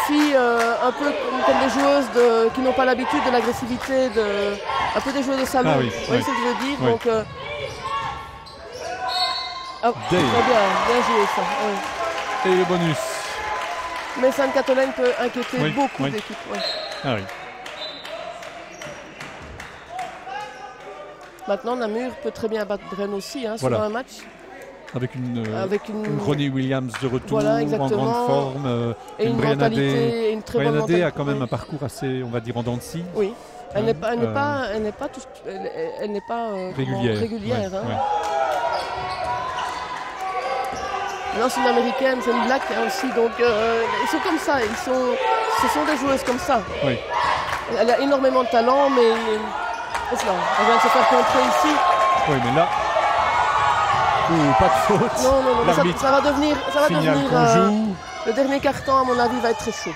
filles un peu comme des joueuses qui n'ont pas l'habitude de l'agressivité, un peu des joueuses de salon. Ah oui, vous voyez ce que je veux dire? Oui. Donc, très bien joué ça. Oui. Et le bonus. Mais Sainte-Catherine peut inquiéter beaucoup d'équipes. Oui. Ah oui. Maintenant, Namur peut très bien battre Bren aussi sur un match. Avec une Ronnie Williams de retour, voilà, en grande forme. Et une mentalité, une très bonne mentalité. A quand même un parcours assez, on va dire, en dents de scie. Oui. Elle n'est pas régulière. Non, c'est une américaine, c'est une black aussi, donc ils sont comme ça, ce sont des joueuses comme ça. Oui. Elle a énormément de talent, mais elle vient de se faire contrer ici. Oui, mais là, pas de faute. Non, ça va devenir joue. Le dernier carton, à mon avis, va être très chaud.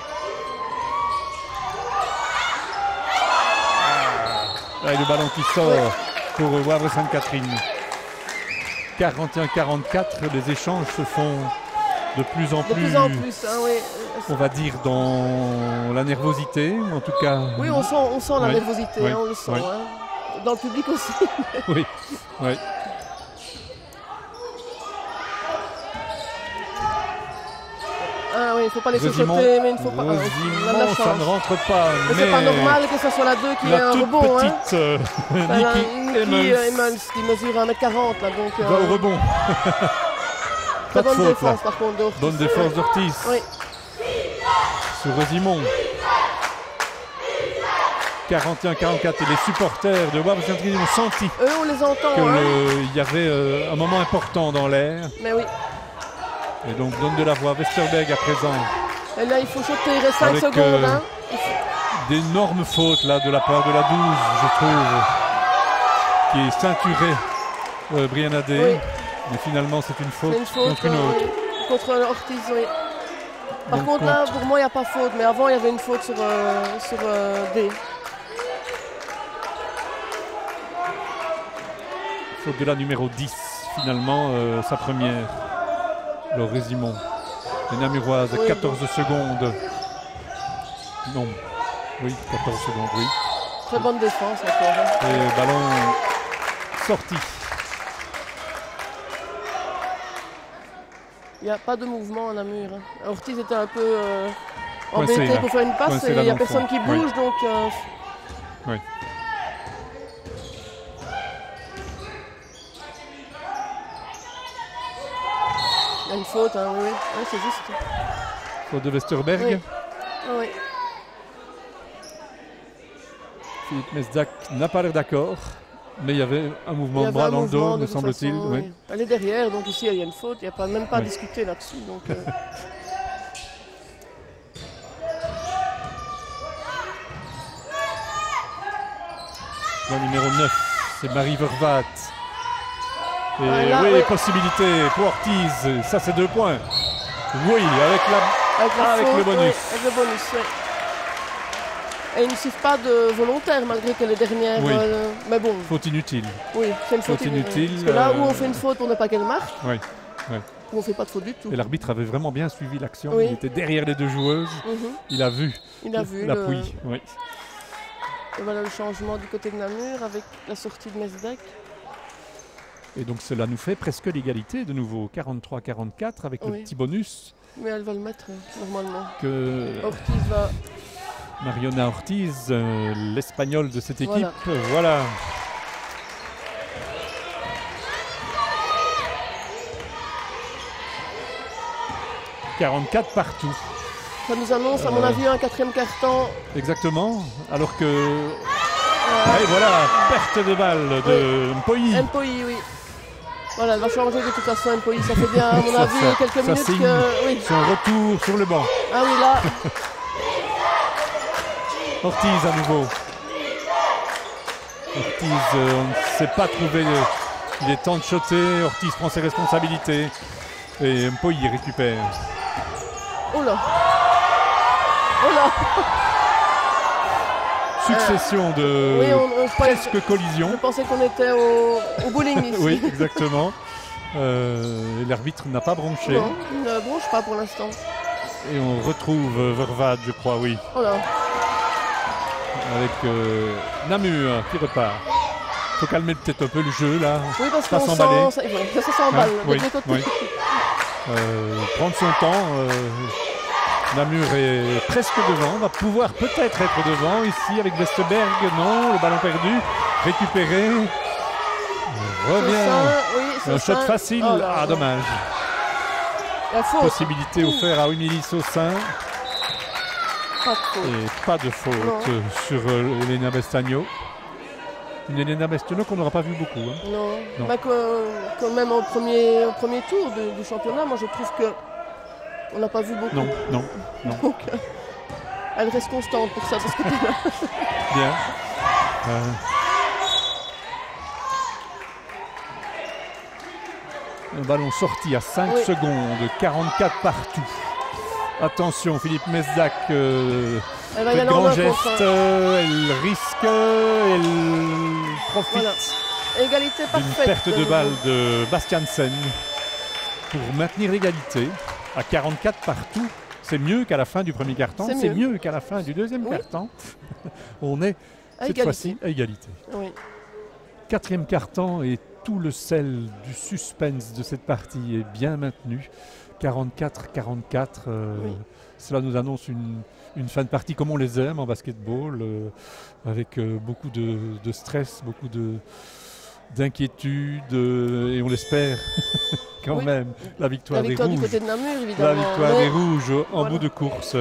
Là, le ballon qui sort pour Wavre Sainte-Catherine. 41-44, les échanges se font de plus en plus, on va dire, dans la nervosité, en tout cas. Oui, on sent la nervosité, on le sent. Hein. Dans le public aussi. Oui. Ah oui, il ne faut pas les chuchoter, mais il ne faut pas. Ça ne rentre pas. Mais c'est pas normal que ce soit la 2 qui ait un rebond. La toute petite Nikki Emmons qui mesure 1m40 là, donc. Va au rebond. Très bonne défense par contre d'Ortiz. Bonne défense d'Ortiz. Oui. Sur Rosimond. 41-44 et les supporters de Wavre Sainte-Catherine ont senti. Eux, on les entend. Qu'il y avait un moment important dans l'air. Mais oui. Et donc donne de la voix Westerberg à présent. Et là il faut sauter, il reste 5 secondes. D'énormes fautes là de la part de la 12, je trouve. Qui est ceinturée Brianna Day. Oui. Mais finalement c'est une faute contre une autre. Contre Ortiz, oui. Par contre là pour moi il n'y a pas faute, mais avant il y avait une faute sur D. Faute de la numéro 10 finalement, sa première. Laure Résimond, les Namuroises, 14 secondes. Non. Oui, 14 secondes, oui. Très bonne défense encore. Et ballon sorti. Il n'y a pas de mouvement en Namur. Ortiz était un peu embêté pour faire une passe et il n'y a personne qui bouge, donc... Oui. Il y a une faute, oui, c'est juste. Faute de Westerberg. Oui. Philippe Mesdac n'a pas l'air d'accord, mais il y avait un mouvement de bras dans le dos, me semble-t-il. Oui. Elle est derrière, donc ici il y a une faute, il n'y a même pas à discuter là-dessus. Donc, Le numéro 9, c'est Marie Vervat. Et possibilité pour Ortiz, ça c'est 2 points. Oui, avec le bonus. Avec le bonus, oui. Et il ne siffle pas de volontaire malgré qu'elle est dernière. Oui. Mais bon. Faute inutile. Oui, c'est une faute inutile. Parce que là où on fait une faute pour ne pas qu'elle marque, où on ne fait pas de faute du tout. Et l'arbitre avait vraiment bien suivi l'action. Il était derrière les 2 joueuses. Il a vu l'appui. Oui. Et voilà le changement du côté de Namur avec la sortie de Mesdac. Et donc cela nous fait presque l'égalité de nouveau, 43-44 avec le petit bonus. Mais elle va le mettre normalement. Que Ortiz va... Mariona Ortiz, l'espagnole de cette équipe, voilà. « 44 partout. Ça nous annonce, à mon avis, un 4e quart-temps. Exactement, alors que... Et voilà, perte de balle de Mpoyi. Mpoyi, oui. Voilà, elle va changer de toute façon, Mpoyi. Ça fait bien, à mon avis, quelques minutes que... Oui. Son retour sur le banc. Ah oui, là... Ortiz à nouveau. Ortiz, on ne s'est pas trouvé. Il est temps de shotter. Ortiz prend ses responsabilités. Et Mpoyi récupère. Oh là! Oh là! Succession de presque collisions. Je pensais qu'on était au bowling ici. Oui, exactement. L'arbitre n'a pas bronché. Non, il ne bronche pas pour l'instant. Et on retrouve Vervad, je crois, oui. Oh là! Avec Namur qui repart. Il faut calmer peut-être un peu le jeu là. Oui, parce qu'on sent ça s'emballe. Oui, oui. Prendre son temps. Namur est presque devant, va pouvoir peut-être être devant ici avec Westerberg. Non, le ballon perdu, récupéré. Revient. Un shot facile. Oh là, dommage. La faute. Possibilité offerte à Émilie Saussin. Et pas de faute sur Elena Bestagno. Une Elena Bestagno qu'on n'aura pas vu beaucoup. Hein. Non. Bah, quand même au premier tour du championnat, moi je trouve que on n'a pas vu beaucoup. Non. Donc elle reste constante pour ça de ce côté-là. Bien. Un ballon sorti à 5 secondes, 44 partout. Attention, Philippe Mesdac elle va y fait aller grand geste, elle risque, elle profite égalité d'une perte de balle de Bastiansen pour maintenir l'égalité à 44 partout. C'est mieux qu'à la fin du premier quart-temps, c'est mieux qu'à la fin du deuxième quart-temps. On est cette fois-ci à égalité. Oui. 4e quart-temps et tout le sel du suspense de cette partie est bien maintenu. 44-44, cela nous annonce une fin de partie comme on les aime en basketball, avec beaucoup de stress, beaucoup d'inquiétude, et on l'espère quand même la victoire des Rouges. Du côté de Namur, évidemment. La victoire des Rouges en bout de course.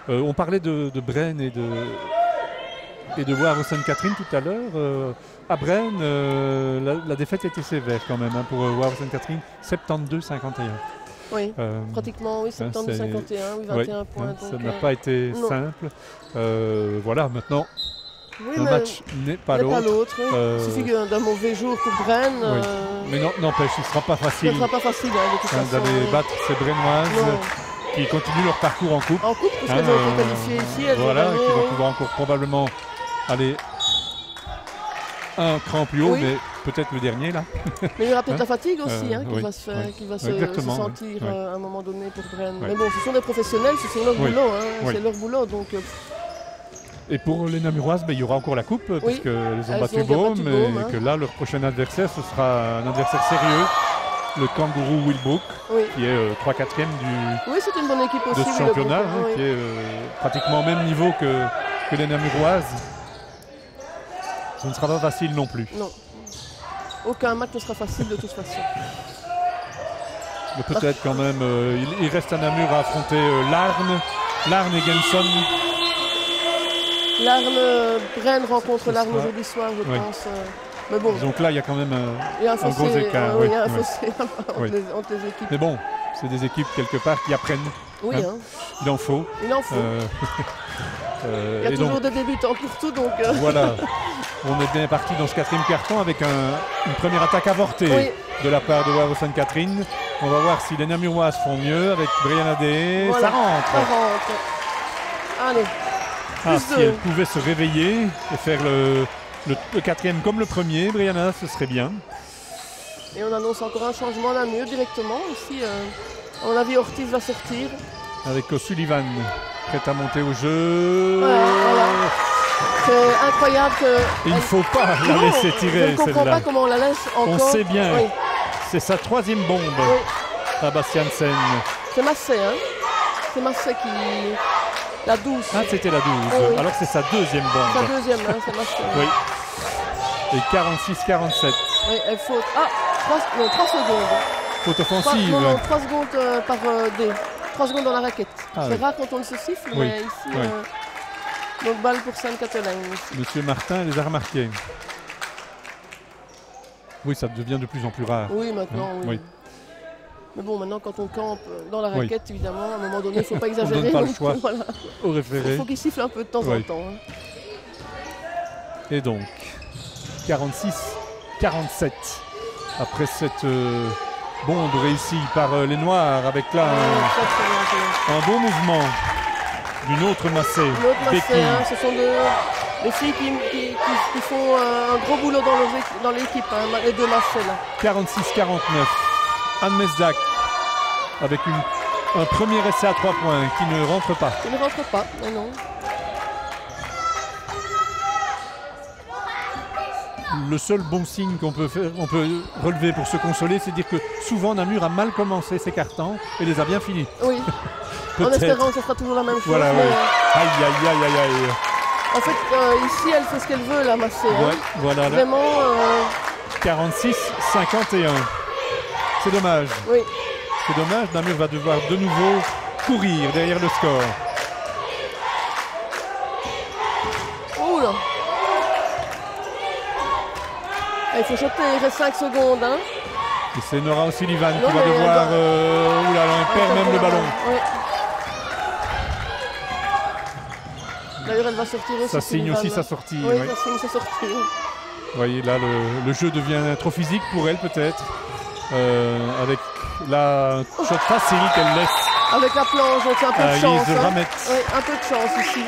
On parlait de Braine et de Wavre-Sainte-Catherine tout à l'heure. À Braine, la défaite était sévère quand même pour Wavre-Sainte-Catherine, 72-51. Oui, pratiquement, 72-51, 21 points. Ça n'a pas été simple. Voilà, maintenant, un match n'est pas l'autre. Il suffit d'un mauvais jour pour Braine. Mais n'empêche, ce ne sera pas facile. Ce ne sera pas facile, de toute façon. D'aller battre ces Brainoises qui continuent leur parcours en coupe. En coupe, parce qu'elles ont été qualifiées ici. Voilà, qui vont pouvoir encore probablement aller un cran plus haut, mais peut-être le dernier là. Mais il y aura peut-être la fatigue aussi qui va se sentir à un moment donné pour Braine. Mais bon, ce sont des professionnels, c'est leur boulot. C'est leur boulot. Donc, et pour les Namuroises, il y aura encore la coupe, puisqu'elles ont battu Beaume, et que là, leur prochain adversaire, ce sera un adversaire sérieux, le Kangourou Willbrook, qui est 3/4e c'est une bonne équipe aussi, de ce championnat, qui est pratiquement au même niveau que les Namuroises. Ce ne sera pas facile non plus. Non. Aucun match ne sera facile de toute façon. Mais peut-être quand même, il reste à Namur à affronter Larne et Genson. Braine rencontre Larne aujourd'hui soir, je pense. Mais bon. Donc là, il y a quand même un gros écart. Il y a un fossé entre les équipes. Mais bon, c'est des équipes quelque part qui apprennent. Oui, il en faut. Il en faut. Il y a toujours des débutants pour tout, donc... Voilà, on est bien parti dans ce 4e quart-temps avec une première attaque avortée de la part de Wavre-Sainte-Catherine. On va voir si les Namuroises font mieux avec Brianna Dehé. Voilà, ça rentre. Allez, si elle pouvait se réveiller et faire le 4e comme le premier, Brianna, ce serait bien. Et on annonce encore un changement à Namur directement. Ici, à mon avis, Ortiz va sortir. Avec O'Sullivan, prête à monter au jeu. Voilà. C'est incroyable que... Il ne faut pas la Non, laisser je tirer ne comprends celle-là. pas comment on la laisse encore. On sait bien. Oui, C'est sa troisième bombe oui. à Bastiansen. C'est Massé, hein. C'est Massé qui... La 12. Ah, c'était la 12. Oui. Alors c'est sa deuxième Sa bombe. deuxième, hein, c'est Massé. Oui. Et 46-47. Oui, elle faute. Ah, 3 secondes. Faute offensive. Non, 3 secondes par dé. 3 secondes dans la raquette. Ah, c'est oui. rare quand on se siffle, Oui, mais ici... oui. Donc balle pour Sainte-Catherine. Monsieur Martin les a remarqués. Oui, ça devient de plus en plus rare. Oui, maintenant, Hein, oui. oui. Mais bon, maintenant, quand on campe dans la Oui. raquette, évidemment, à un moment donné, il ne faut pas On exagérer. donne pas le donc, choix. Voilà. Au Il référé. faut qu'il siffle un peu de temps Oui. en temps. Hein. Et donc, 46-47. Après cette bombe réussie par les Noirs, avec là Très, très bien, un beau mouvement d'une autre Massé, L'autre Massé, Becky. hein, ce sont des filles qui font un gros boulot dans l'équipe, hein, les deux Massé là. 46-49. Anne Mesdac avec un premier essai à 3 points qui ne rentre pas. Il ne rentre pas, mais non. Le seul bon signe qu'on peut relever pour se consoler, c'est dire que souvent Namur a mal commencé ses cartons et les a bien finis. Oui, en Peut-être. espérant que ce sera toujours la même chose. Voilà, mais, oui. Aïe, aïe, aïe, aïe, aïe. en fait, ici, elle fait ce qu'elle veut, la Massé. Hein. Ouais, voilà, là, Vraiment, 46-51. C'est dommage. oui. C'est dommage, Namur va devoir de nouveau courir derrière le score. Ouh là. Il faut jeter, il reste 5 secondes. Hein. Et c'est Nora O'Sullivan Non, qui va mais devoir... elle oula, elle perd même le ballon. Oui. D'ailleurs, elle va sortir aussi. Ça signe Sullivan, aussi hein. sa sortie. Oui, oui. ça signe sa sortie. Vous voyez, là, le jeu devient trop physique pour elle, peut-être. Avec la shot facile qu'elle laisse Avec la planche, donc c'est un peu à de chance. Lise Hein. Ramette. Oui, un peu de chance ici.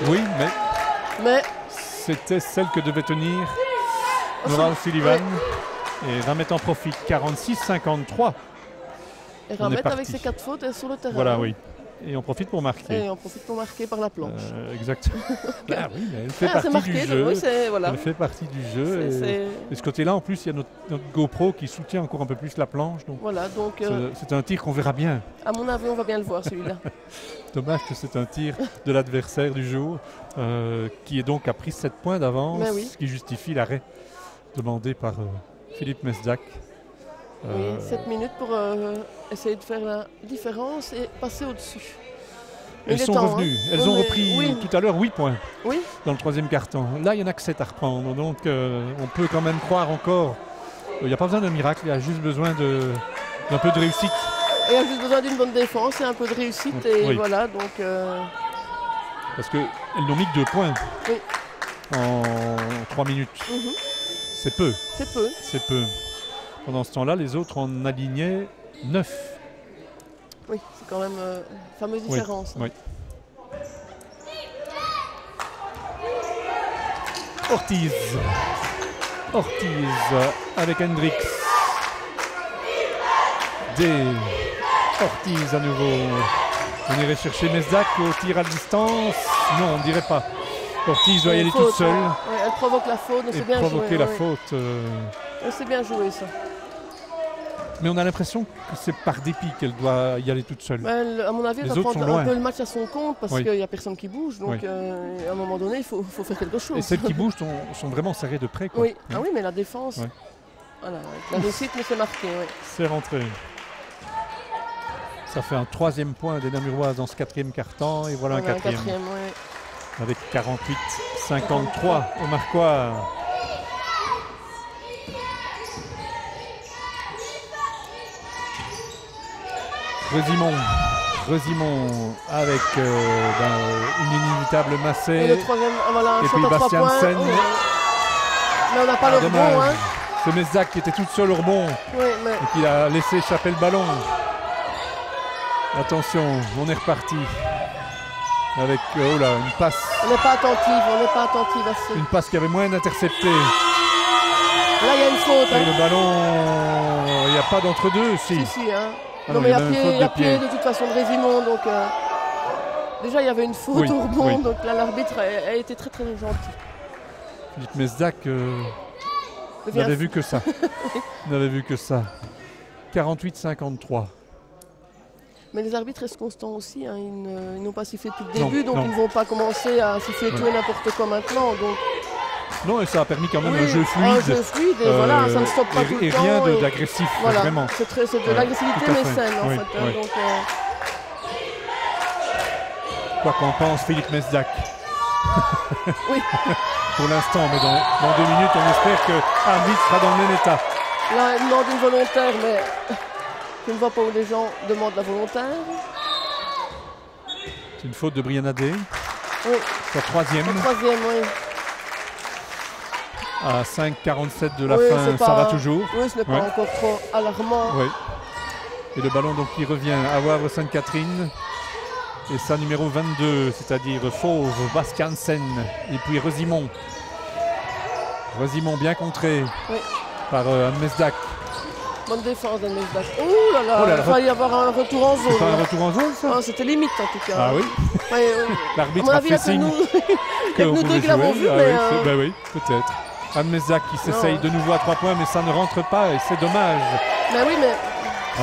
Oui, mais Mais c'était celle que devait tenir Nora O'Sullivan. Et Ramette en profite. 46-53. et On est Ramette, avec parti. ses 4 fautes, elle est sur le terrain. Voilà, hein. oui. Et on profite pour marquer. Et on profite pour marquer par la planche. Exactement. Ah oui, mais elle fait Ah, c'est partie marqué, du donc jeu. oui, c'est voilà. Elle fait partie du jeu. Et, C'est- et ce côté-là, en plus, il y a notre GoPro qui soutient encore un peu plus la planche. Donc Voilà, donc c'est un tir qu'on verra bien. à mon avis, on va bien le voir celui-là. Dommage que c'est un tir de l'adversaire du jour, qui est donc a pris 7 points d'avance, Ben oui. ce qui justifie l'arrêt demandé par Philippe Mesdac. Oui, 7 minutes pour essayer de faire la différence et passer au-dessus. Mais Elles il est sont temps, revenues. hein. Elles Oui, ont mais- repris oui. tout à l'heure 8 points Oui, dans le troisième carton. Là, il n'y en a que 7 à reprendre. Donc, on peut quand même croire encore. Il n'y a pas besoin d'un miracle, il y a juste besoin d'un peu de réussite. et il y a juste besoin d'une bonne défense et un peu de réussite. Et Oui. voilà, donc Parce qu'elles n'ont mis que 2 points Oui. en 3 minutes. mhm, C'est peu, c'est peu. c'est peu. Pendant ce temps-là, les autres en alignaient 9. Oui, c'est quand même fameuse Oui, différence. oui. Ortiz. Ortiz avec Hendrix. Ortiz à nouveau. On irait chercher Mesdac au tir à distance. Non, on ne dirait pas. Ortiz doit y aller Faute, toute seule hein. Ouais, elle provoque la faute, mais et c'est bien provoquer joué. la ouais. faute. Ouais, c'est bien joué ça. Mais on a l'impression que c'est par dépit qu'elle doit y aller toute seule. Ouais, à mon avis, elle Les va autres prendre sont loin. un peu le match à son compte parce Oui. qu'il n'y a personne qui bouge. Donc Oui. à un moment donné, il faut faire quelque chose. Et celles qui bougent sont vraiment serrées de près. Quoi. Oui. Hein. Ah oui, mais la défense, Ouais. voilà, avec la réussite, mais c'est marqué. Oui. C'est rentré. Ça fait un 3e point des Namuroises dans ce 4e quart-temps. Et voilà, un 4e. Ouais. Avec 48-53 au marquoir. Resimond avec une inévitable Et Massé. le troisième, voilà, un Et shot puis à 3 points. Bastiansen. Oh, mais on n'a pas le rebond. Dommage. Hein. C'est Mesdac qui était toute seule au rebond Oui, mais et qui a laissé échapper le ballon. Attention, on est reparti. Avec oh là, une passe on n'est pas attentive assez. qui avait moyen d'intercepter. Là, il y a une faute. Et Hein. le ballon, il n'y a pas d'entre-deux. Si. Si, hein. Ah non, non, mais il y il y a même a une faute pied, de pied. de toute façon de Résimond. Donc, Déjà, il y avait une faute Oui, au rebond, oui. donc là, l'arbitre a été très très gentil. Philippe Mesdac Devient- n'avait vu que ça. N'avait vu que ça. 48-53. Mais les arbitres restent constants aussi, hein. Ils n'ont pas sifflé depuis le Non, début, donc non. ils ne vont pas commencer à siffler tout et n'importe quoi maintenant. Donc, Non, et ça a permis quand même oui, un jeu fluide. un jeu fluide, et voilà, ça ne stoppe pas tout le et temps. rien et d'agressif, voilà, vraiment. c'est de Ouais, l'agressivité tout à fait. mécène en Oui, fait. oui. Donc, Quoi qu'en pense Philippe Mesdac. oui, Pour l'instant, mais dans 2 minutes, on espère que l'arbitre sera dans le même état. là, il demande une volontaire, mais je ne vois pas où les gens demandent la volontaire. C'est une faute de Brian Adé. Oui, Sa troisième. le troisième, oui. À 5,47 de la Oui, fin, c'est ça pas- va toujours. Oui, ce n'est pas Ouais. encore trop alarmant. Oui. Et le ballon donc qui revient à Wavre-Sainte-Catherine. Et sa numéro 22, c'est-à-dire Fauve, Bastiansen. Et puis Rosimond. Rosimond bien contré Oui. par Anne Mesdac. Bonne défense d'Anne Mesdac. Ouh là là, Oh là il là. va y avoir un retour en zone. C'est pas un là. retour en zone, ça? Ah, c'était limite en tout cas. Ah oui. Ouais, à L'arbitre mon a avis, il fait y a que signe nous, il y a que qu'on nous deux pouvait qui l'avons jouer. vu, Ah mais oui, bah oui, peut-être. Anne Mesdac qui s'essaye Non. de nouveau à 3 points, mais ça ne rentre pas et c'est dommage. mais oui, mais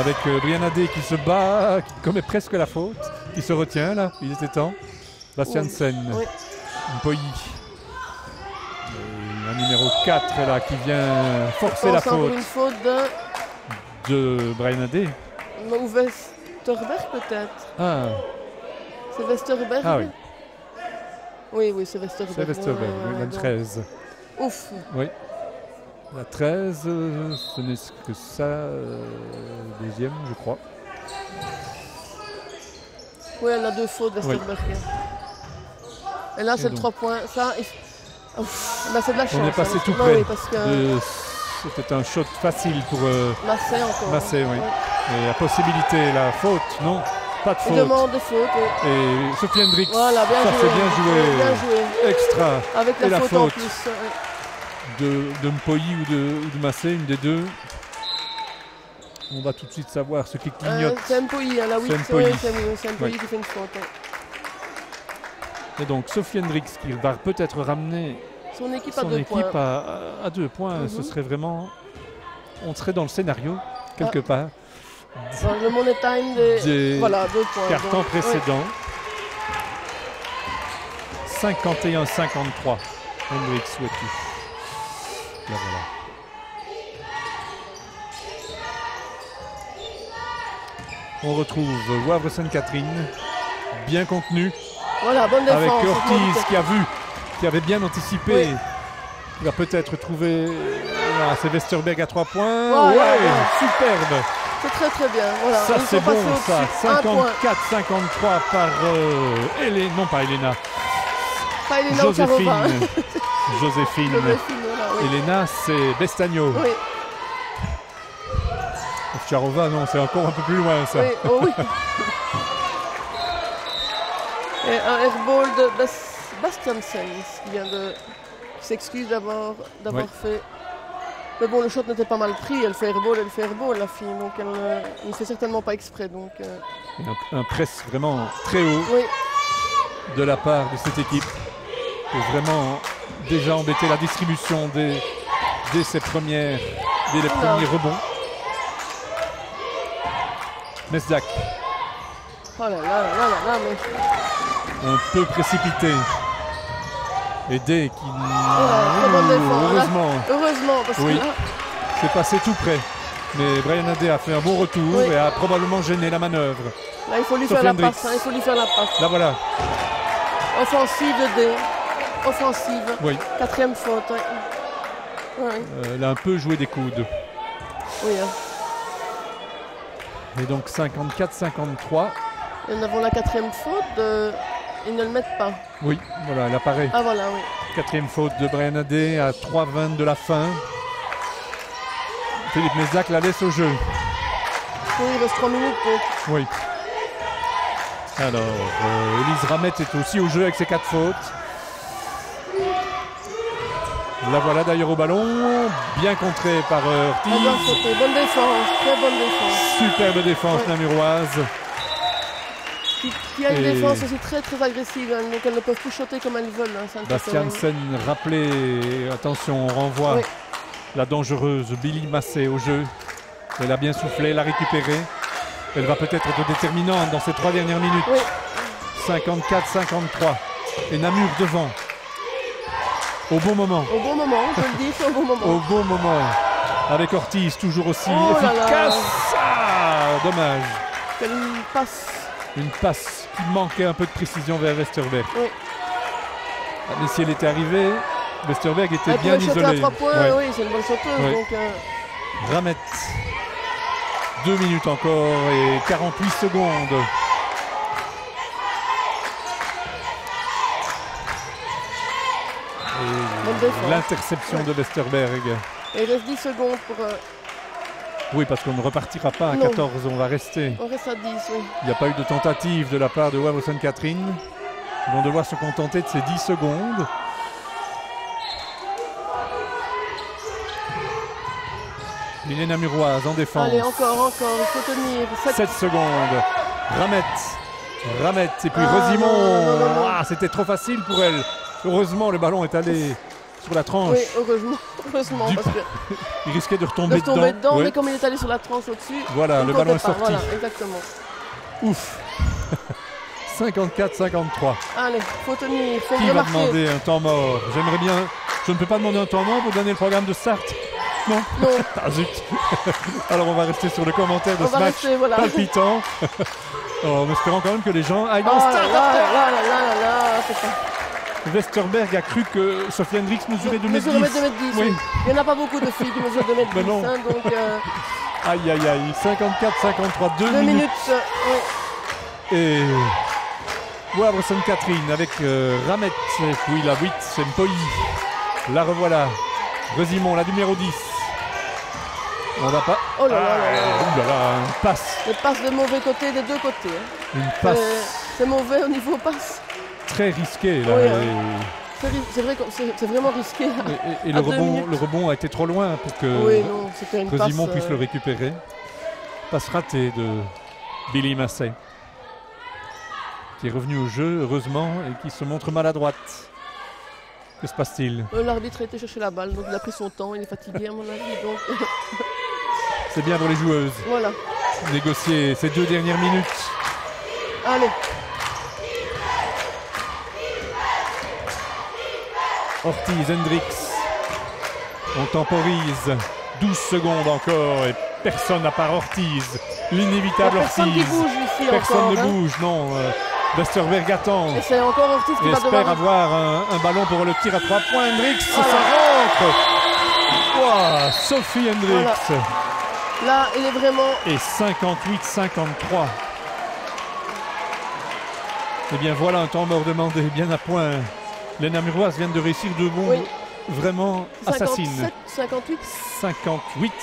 Avec Brian Adé qui se bat, qui commet presque la faute, qui se retient là, il était temps. Bastiansen, oui. Mpoyi. Et un numéro 4 là qui vient forcer la pense encore faute une faute de Brian Adé. ou Westerberg peut-être. Ah, C'est Westerberg. ah oui, Oui, c'est Westerberg. c'est Westerberg, Ouais, oui, la donc, 13. Ouf. Oui. La 13, ce n'est que ça, deuxième, je crois. Oui, elle a 2 fautes, Westerberg. Et là, c'est le donc. 3 points. Ça, ouf, là, c'est de la chance. On est passé hein. tout Ouais, près. oui, parce que C'était un shot facile pour Massé encore. Massé, oui. Ouais. Et la possibilité, la faute, non, pas de Il faute. demande des fautes. Oui. Et Sophie Hendricks, Voilà, bien ça joué. c'est bien joué. Bien joué. Extra Avec Et la la faute en faute. plus. de Mpoyi ou de Massé, une des deux. On va tout de suite savoir ce qui clignote. C'est Mpoyi, hein, la 8. C'est Mpoyi. C'est Mpoyi Oui. qui fait une faute. Ouais. Et donc Sophie Hendricks qui va peut-être ramener Son équipe à son 2 équipe points. à 2 points. Mhm. Ce serait vraiment... On serait dans le scénario, quelque part, Dans le money time des voilà, 2 points. cartons donc, précédents. 51-53. Hendricks, souhaites-tu? Là, voilà. On retrouve Wavre-Sainte-Catherine, bien contenu, Voilà, bonne défense. avec franchement, Ortiz qui a vu, qui avait bien anticipé. Oui. Il va peut-être trouver... Ah, c'est Westerberg à 3 points. Voilà, Ouais, voilà. superbe. C'est très très bien. Voilà. Ça Ils c'est sont bon passés ça. au-dessus. Un point. 54-53 par Hélène, non pas Elena, Pas Elena Ocharova. Joséphine. Joséphine. Joséphine, voilà, oui. Elena c'est Bestagno. Oui, Ovtcharova non, c'est encore un peu plus loin ça. oui, oh oui. Et un airball de Bastiansen qui vient de qui s'excuse d'avoir Oui. fait. Mais bon, le shot n'était pas mal pris. Elle fait airball la fille. Donc elle ne fait certainement pas exprès. Donc, Un press vraiment très haut oui, de la part de cette équipe pour vraiment déjà embêter la distribution dès les premiers rebonds. Mesdac oh là là là là là, mais un peu précipité. Et Day qui... très bonne défense. Heureusement, parce Oui. que là, c'est passé tout près. Mais Brian Adé a fait un bon retour Oui. et a probablement gêné la manœuvre. il faut lui Sophie faire la Hendricks. passe. Il faut lui faire la passe. Là voilà, Offensive de D. Offensive. oui, 4e faute. Ouais. Ouais, elle a un peu joué des coudes. oui, hein. Et donc 54-53. Et nous avons la 4e faute. Ils ne le mettent pas. Oui, voilà, elle apparaît. Ah voilà, oui. 4e faute de Brian Adé à 3:20 de la fin. Philippe Mesdac la laisse au jeu. Oui, il reste 3 minutes. Donc. Oui. Alors, Elise Ramette est aussi au jeu avec ses 4 fautes. La voilà d'ailleurs au ballon, bien contré par Elle doit Ortiz. sauter. Bonne défense, très bonne défense. Superbe défense Ouais. namuroise. Qui qui a une défense aussi très très agressive, hein, donc elles ne peuvent plus shotter comme elles veulent. Hein, Bastiansen rappelé, attention, on renvoie la dangereuse Billy Massé au jeu. Elle a bien soufflé, elle a récupéré. Elle va peut-être être déterminante dans ces 3 dernières minutes. 54-53. Et Namur devant. Au bon moment. Au bon moment, je le dis, c'est au bon moment. Au bon moment. Avec Ortiz, toujours aussi efficace. Ah, dommage. Quelle passe. Une passe qui manquait un peu de précision vers Westerberg. Oui. Mais si elle était arrivée, Westerberg était bien isolé. À 3 points, oui, c'est une bonne sauteuse. Donc, Ramette. 2 minutes encore et 48 secondes. Et l'interception de Westerberg. Et il reste 10 secondes pour... Oui, parce qu'on ne repartira pas à 14, on va rester. On reste à 10, oui. Il n'y a pas eu de tentative de la part de Wavre Sainte-Catherine. Ils vont devoir se contenter de ces 10 secondes. Les Namuroises en défense. Allez, encore, il faut tenir. 7 secondes. Ramette. Et puis Rosimond. Non. C'était trop facile pour elle. Heureusement, le ballon est allé sur la tranche. Oui, heureusement. Parce que il risquait de retomber dedans. Mais comme il est allé sur la tranche au-dessus. Voilà, le ballon est sorti. Voilà, exactement. Ouf. 54-53. Allez, faut tenir. Qui va demander un temps mort? J'aimerais bien. Je ne peux pas demander un temps mort pour donner le programme de start. Non. Ah zut. Alors on va rester sur le commentaire de ce match palpitant. En espérant quand même que les gens aillent dans le start. C'est ça. Westerberg a cru que Sophie Hendrix mesurait 2,10 m. Oui. Il n'y en a pas beaucoup de filles qui mesurent 2,10 m. Hein, donc, Aïe. 54-53, 2 minutes. Et Wavre Sainte-Catherine avec Ramette, puis la 8, c'est Mpoi. La revoilà. Rosimond, la numéro 10. On va pas. Oh là là. Une passe. Une passe de mauvais côté des deux côtés. Hein. Une passe. C'est mauvais au niveau passe. Très risqué là. Oui, c'est vrai que c'est vraiment risqué. Et le rebond a été trop loin pour que Rosimond puisse le récupérer. Passe ratée de Billy Massé, qui est revenu au jeu heureusement et qui se montre maladroite. Que se passe-t-il? L'arbitre a été chercher la balle, donc il a pris son temps, il est fatigué à mon avis. Donc... C'est bien pour les joueuses. Voilà. Négocier ces 2 dernières minutes. Allez. Ortiz, Hendrix. On temporise. 12 secondes encore et personne à part Ortiz. L'inévitable Ortiz. Personne qui bouge ici personne encore, ne bouge, non. Westerberg attend. Et c'est encore Ortiz qui va espère avoir un ballon pour le tir à 3 points. Hendrix, ça rentre. Wow, Sophie Hendrix. Voilà. Là, il est vraiment... Et 58-53. Eh bien, voilà un temps mort demandé, bien à point. Les Namuroises viennent de réussir 2 bons vraiment assassines. 58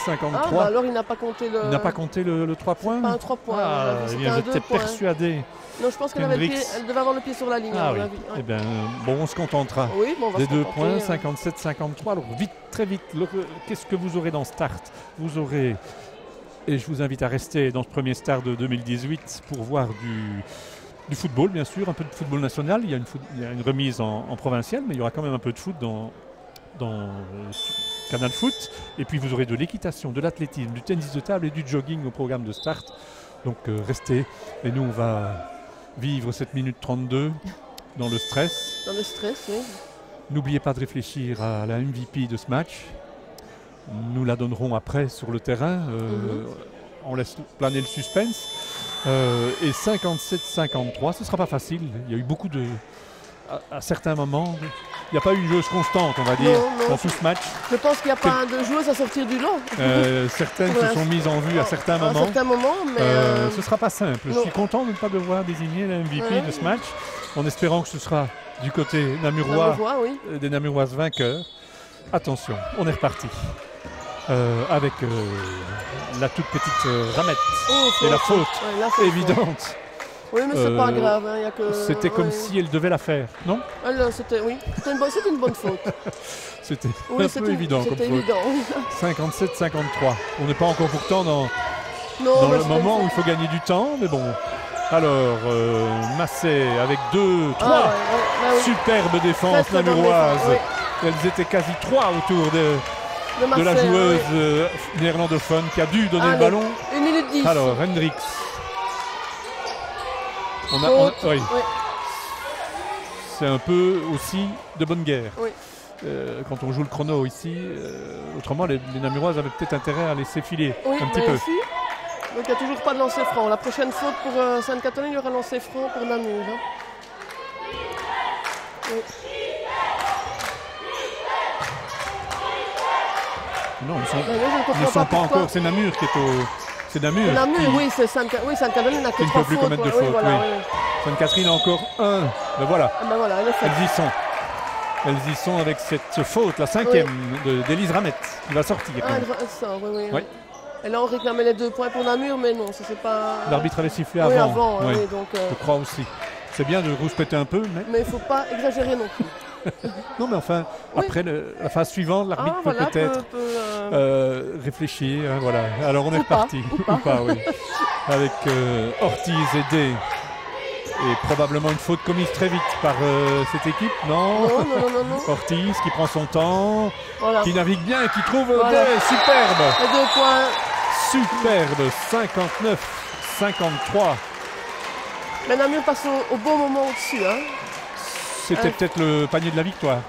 53. Ah, bah alors il n'a pas compté le... Il n'a pas compté le 3 points. Pas un 3 points. Ah, j'étais persuadé. Non, je pense qu'elle devait avoir le pied sur la ligne. Ah oui. Eh bien, bon, on se contentera. Oui, bon, on va des se 2 contenter, points, 57-53. Alors, vite, très vite, qu'est-ce que vous aurez dans Start? Vous aurez, et je vous invite à rester dans ce premier Start de 2018 pour voir du football, bien sûr, un peu de football national. Il y a une remise en provincial, mais il y aura quand même un peu de foot dans Canal Foot. Et puis, vous aurez de l'équitation, de l'athlétisme, du tennis de table et du jogging au programme de Start. Donc, restez. Et nous, on va vivre cette minute 32 dans le stress. Dans le stress, oui. N'oubliez pas de réfléchir à la MVP de ce match. Nous la donnerons après sur le terrain. On laisse planer le suspense. Et 57-53, ce ne sera pas facile. Il y a eu beaucoup de... À certains moments, il n'y a pas eu une joueuse constante, on va dire, dans tout ce match. Je pense qu'il n'y a pas de joueuse à sortir du lot. Certaines se sont mises en vue à certains moments. Mais ce ne sera pas simple. Je suis content de ne pas devoir désigner la MVP de ce match, en espérant que ce sera du côté namurois, des Namuroises vainqueurs. Attention, on est reparti. Avec la toute petite Ramette et la faute évidente. Oui, mais c'est pas grave. Hein, c'était comme si elle devait la faire, non? C'était une bonne faute. C'était un peu évident comme faute. 57-53. On n'est pas encore pourtant dans le moment où il faut gagner du temps, mais bon, Alors, Massé avec 2, 3. Oui. Superbe défense Très bonne namuroise. défense, oui. Elles étaient quasi 3 autour de la joueuse néerlandophone qui a dû donner le ballon. 1 minute 10. Alors, Hendricks. Oui. C'est un peu aussi de bonne guerre. Oui. Quand on joue le chrono ici, autrement les Namuroises avaient peut-être intérêt à laisser filer un petit peu. Aussi. Donc il n'y a toujours pas de lancer franc. La prochaine faute pour Sainte-Catherine, il y aura lancer franc pour Namur. Oui. Non, ils ne sont pas encore. C'est Namur qui est au. C'est Namur. Oui, c'est Sainte-Catherine n'a que 3 fautes. Il ne peut plus commettre de faute. Voilà, oui. Sainte-Catherine a encore 1. Ben voilà. Elles y sont. Elles y sont avec cette faute, la 5e d'Élise Ramette, qui va sortir. Elle sort, oui. Et là, on réclamait les 2 points pour Namur, mais non, ça c'est pas. L'arbitre avait sifflé avant. Oui. Donc, je crois aussi. C'est bien de rouspéter un peu, mais. Mais il ne faut pas exagérer non plus. Non, mais enfin, après la phase suivante, l'arbitre peut peut-être réfléchir. Voilà. Alors on est reparti. Ou pas, oui. Avec Ortiz et Day. Et probablement une faute commise très vite par cette équipe, non. Ortiz qui prend son temps, qui navigue bien et qui trouve Day. Superbe. Les 2 points. Superbe. 59-53. Mais Namur passe au bon moment au-dessus. C'était peut-être le panier de la victoire.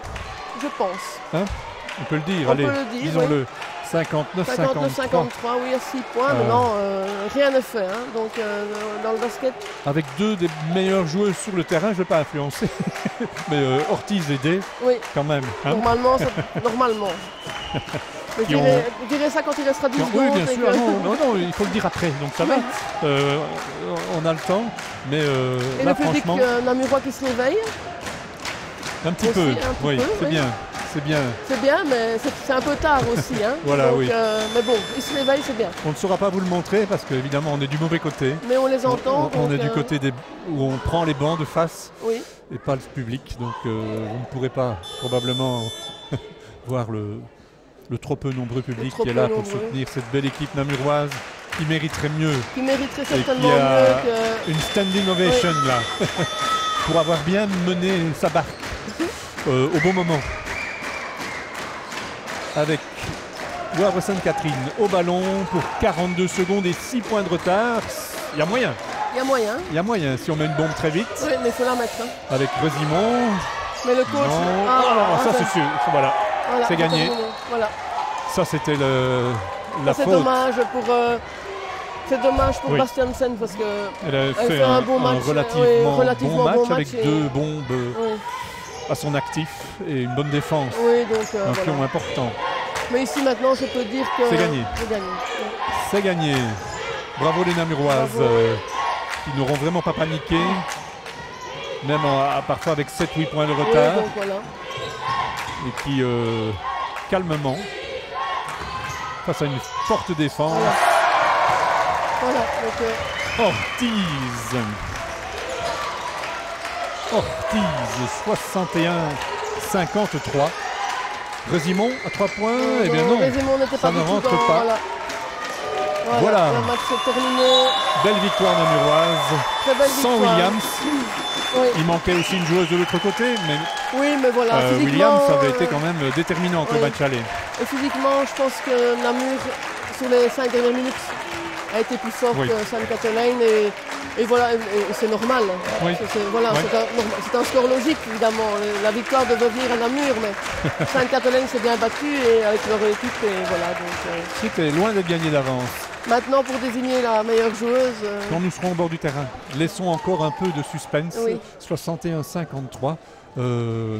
Je pense. On peut le dire, allez, disons-le. 59-53, oui, à 6 points. Mais non, rien n'est fait. Donc, dans le basket. Avec 2 des meilleures joueuses sur le terrain, je ne vais pas influencer. Mais Ortiz et Day, quand même. Normalement. Mais je dirais ça quand il restera 10 secondes. Oui, bien sûr. Non, il faut le dire après. Donc ça va. On a le temps. Mais et là, le public namurois qui se réveille. Un petit peu, c'est bien. C'est bien, mais c'est un peu tard aussi. Voilà, donc, mais bon, ils se réveillent, c'est bien. On ne saura pas vous le montrer parce qu'évidemment, on est du mauvais côté. Mais on les entend. On est du côté où on prend les bancs de face et pas le public. Donc, vous ne pourrez pas probablement voir le trop peu nombreux public qui est là pour soutenir cette belle équipe namuroise qui mériterait mieux. Qui mériterait certainement mieux que... Une standing ovation là. Pour avoir bien mené sa barque au bon moment. Avec Wavre Sainte-Catherine au ballon pour 42 secondes et 6 points de retard. Il y a moyen. Il y a moyen si on met une bombe très vite. Oui, mais il faut la mettre. Avec Resimond. Mais le coach. Ça c'est sûr. Voilà. C'est gagné. Voilà. Ça c'était la faute. C'est dommage pour Bastiansen parce elle a fait un bon match, relativement bon match avec 2 bombes à son actif et une bonne défense. Un pion important. Mais ici maintenant, je peux dire que c'est gagné. C'est gagné. Bravo les Namuroises qui n'auront vraiment pas paniqué, même parfois avec 7-8 points de retard. Et qui calmement, face à une forte défense. Ortiz, 61-53. Resimond à 3 points. Eh bien non, ça ne rentre pas. Voilà. Le match est terminé. Belle victoire namuroise. Sans Williams. Il manquait aussi une joueuse de l'autre côté, mais voilà. Williams avait été quand même déterminante au match aller. Et physiquement, je pense que Namur, sur les 5 dernières minutes, a été plus fort que Sainte-Catherine et voilà, c'est normal. C'est un score logique évidemment. La victoire devait venir à Namur, mais Sainte-Catherine s'est bien battue et avec leur équipe et voilà. C'était loin de gagner d'avance. Maintenant pour désigner la meilleure joueuse. Quand nous serons au bord du terrain, laissons encore un peu de suspense. 61-53.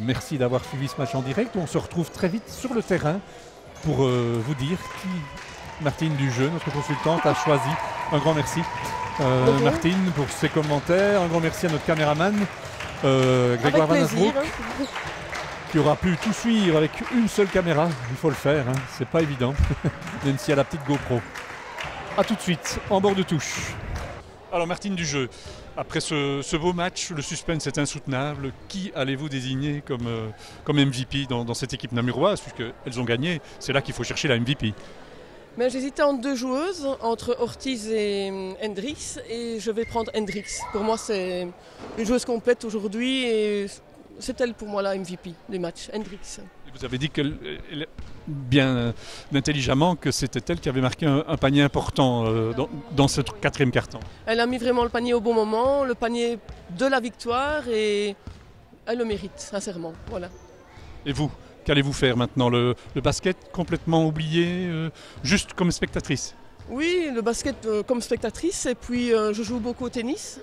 Merci d'avoir suivi ce match en direct. On se retrouve très vite sur le terrain pour vous dire qui Martine Dujeu, notre consultante, a choisi. Un grand merci Martine pour ses commentaires. Un grand merci à notre caméraman Grégoire Van Asbroek, qui aura pu tout suivre avec une seule caméra. Il faut le faire, c'est pas évident, même s'il y a la petite GoPro. A tout de suite, en bord de touche. Alors Martine Dujeu, après ce beau match, le suspense est insoutenable. Qui allez-vous désigner comme MVP dans cette équipe namuroise, puisqu'elles ont gagné? C'est là qu'il faut chercher la MVP. Mais j'hésitais entre deux joueuses, entre Ortiz et Hendricks, et je vais prendre Hendricks. Pour moi, c'est une joueuse complète aujourd'hui et c'est elle pour moi la MVP du match, Hendricks. Vous avez dit bien intelligemment que c'était elle qui avait marqué un panier important dans ce quatrième quart-temps. Elle a mis vraiment le panier au bon moment, le panier de la victoire et elle le mérite, sincèrement. Voilà. Et vous, qu'allez-vous faire maintenant? Le basket complètement oublié, juste comme spectatrice? Oui, le basket comme spectatrice et puis je joue beaucoup au tennis.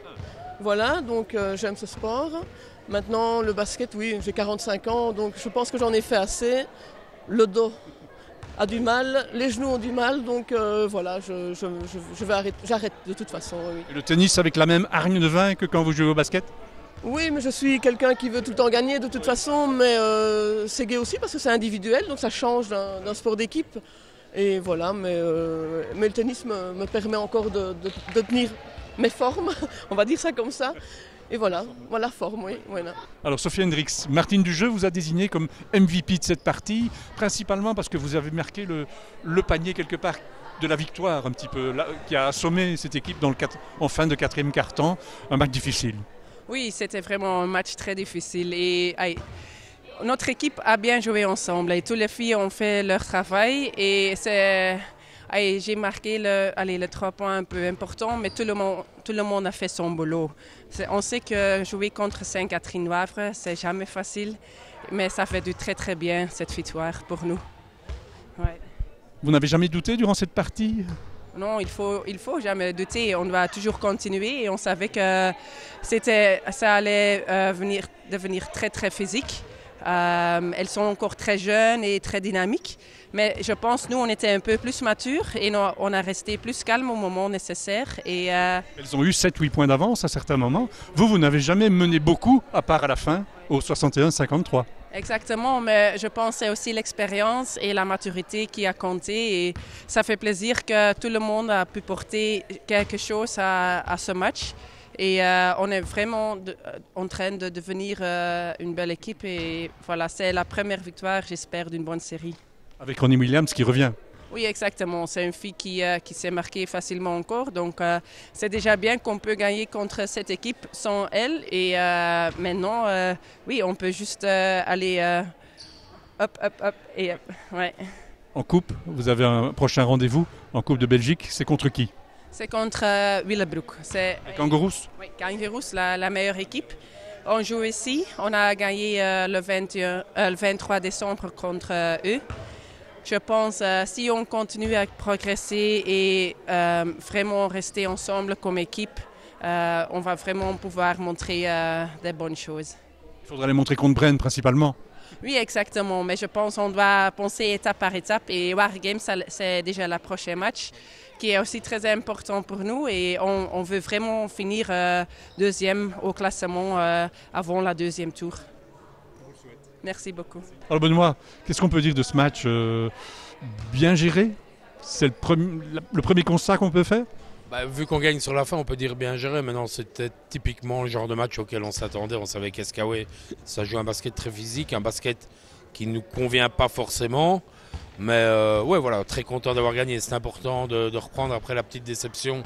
Voilà, donc j'aime ce sport. Maintenant, le basket, oui, j'ai 45 ans, donc je pense que j'en ai fait assez. Le dos a du mal, les genoux ont du mal, donc voilà, je vais arrêter, j'arrête de toute façon. Oui. Et le tennis avec la même hargne de vin que quand vous jouez au basket? Oui, mais je suis quelqu'un qui veut tout le temps gagner de toute façon, mais c'est gai aussi parce que c'est individuel, donc ça change d'un sport d'équipe. Et voilà, mais le tennis me permet encore de tenir mes formes, on va dire ça comme ça. Et voilà forme, oui. Voilà. Alors Sophie Hendricks, Martine Dujeu vous a désigné comme MVP de cette partie, principalement parce que vous avez marqué le panier quelque part de la victoire un petit peu, là, qui a assommé cette équipe en fin de quatrième quart-temps, un match difficile. Oui, c'était vraiment un match très difficile et notre équipe a bien joué ensemble et toutes les filles ont fait leur travail et j'ai marqué le 3 points un peu important, mais tout le monde a fait son boulot. On sait que jouer contre Sainte-Catherine-Wavre, c'est jamais facile, mais ça fait du très très bien cette victoire pour nous. Ouais. Vous n'avez jamais douté durant cette partie? Non, il faut jamais douter. On va toujours continuer et on savait que ça allait devenir très très physique. Elles sont encore très jeunes et très dynamiques, mais je pense nous on était un peu plus matures et on a resté plus calme au moment nécessaire. Elles ont eu 7-8 points d'avance à certains moments. Vous n'avez jamais mené beaucoup, à part à la fin, au 61-53. Exactement, mais je pense que c'est aussi l'expérience et la maturité qui a compté et ça fait plaisir que tout le monde a pu porter quelque chose à ce match. Et on est vraiment en train de devenir une belle équipe et voilà, c'est la première victoire, j'espère, d'une bonne série. Avec Ronnie Williams qui revient. Oui, exactement. C'est une fille qui s'est marquée facilement encore. Donc, c'est déjà bien qu'on peut gagner contre cette équipe sans elle. Et maintenant, oui, on peut juste aller up. Et, ouais. En coupe, vous avez un prochain rendez-vous en Coupe de Belgique. C'est contre qui? C'est contre Willebroek. C'est les Kangaroos? Oui, Kangaroos, la meilleure équipe. On joue ici. On a gagné le 23 décembre contre eux. Je pense si on continue à progresser et vraiment rester ensemble comme équipe, on va vraiment pouvoir montrer des bonnes choses. Il faudra les montrer contre Bren principalement. Oui, exactement. Mais je pense qu'on doit penser étape par étape. Et Waregem, c'est déjà le prochain match qui est aussi très important pour nous. Et on veut vraiment finir deuxième au classement avant la deuxième tour. Merci beaucoup. Alors Benoît, qu'est-ce qu'on peut dire de ce match bien géré? C'est le premier constat qu'on peut faire? Vu qu'on gagne sur la fin, on peut dire bien géré. Maintenant, c'était typiquement le genre de match auquel on s'attendait. On savait qu'Escaoué, ça joue un basket très physique, un basket qui ne nous convient pas forcément. Mais ouais, voilà, très content d'avoir gagné. C'est important de reprendre après la petite déception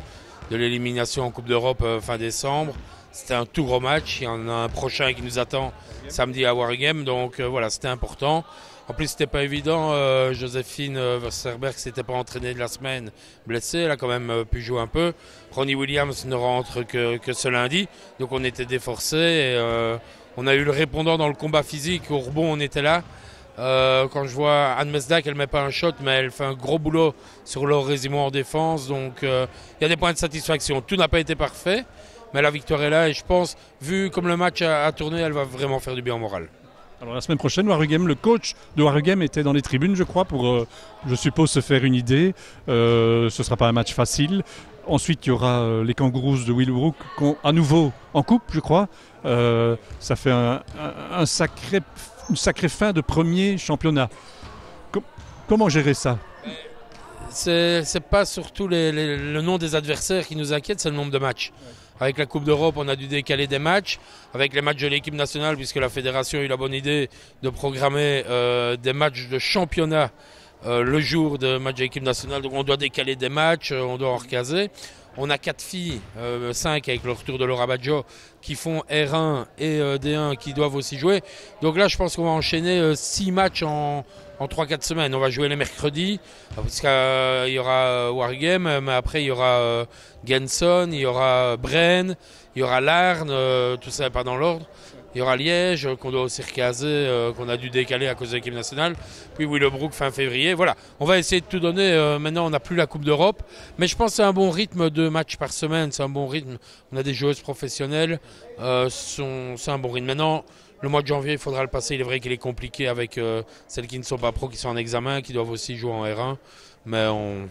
de l'élimination en Coupe d'Europe fin décembre. C'était un tout gros match. Il y en a un prochain qui nous attend samedi à Waregem. Donc voilà, c'était important. En plus, c'était pas évident. Joséphine Verserberg s'était pas entraînée de la semaine, blessée. Elle a quand même pu jouer un peu. Ronnie Williams ne rentre que ce lundi. Donc on était déforcés. Et, on a eu le répondant dans le combat physique. Au rebond, on était là. Quand je vois Anne Mesdak, elle met pas un shot, mais elle fait un gros boulot sur leur résumé en défense. Donc il y a des points de satisfaction. Tout n'a pas été parfait, mais la victoire est là. Et je pense, vu comme le match a tourné, elle va vraiment faire du bien au moral. Alors la semaine prochaine, Waregem, le coach de Waregem était dans les tribunes, je crois, pour, je suppose, se faire une idée. Ce ne sera pas un match facile. Ensuite, il y aura les Kangaroos de Willebroek à nouveau en coupe, je crois. Ça fait une sacrée fin de premier championnat. Comment gérer ça? C'est pas surtout le nom des adversaires qui nous inquiète, c'est le nombre de matchs. Avec la Coupe d'Europe, on a dû décaler des matchs. Avec les matchs de l'équipe nationale, puisque la fédération a eu la bonne idée de programmer des matchs de championnat le jour de match de l'équipe nationale. Donc on doit décaler des matchs, on doit en recaser. On a 4 filles, 5 avec le retour de Laura Baggio, qui font R1 et D1 qui doivent aussi jouer. Donc là, je pense qu'on va enchaîner 6 matchs en 3-4 semaines. On va jouer les mercredis, parce qu'il y aura Wargame, mais après il y aura Genson, il y aura Braine, il y aura Larne, tout ça n'est pas dans l'ordre. Il y aura Liège, qu'on doit aussi recaser, qu'on a dû décaler à cause de l'équipe nationale. Puis Willowbrook fin février. Voilà, on va essayer de tout donner. Maintenant, on n'a plus la Coupe d'Europe. Mais je pense que c'est un bon rythme de matchs par semaine. C'est un bon rythme. On a des joueuses professionnelles. C'est un bon rythme. Maintenant, le mois de janvier, il faudra le passer. Il est vrai qu'il est compliqué avec celles qui ne sont pas pros, qui sont en examen, qui doivent aussi jouer en R1. Mais on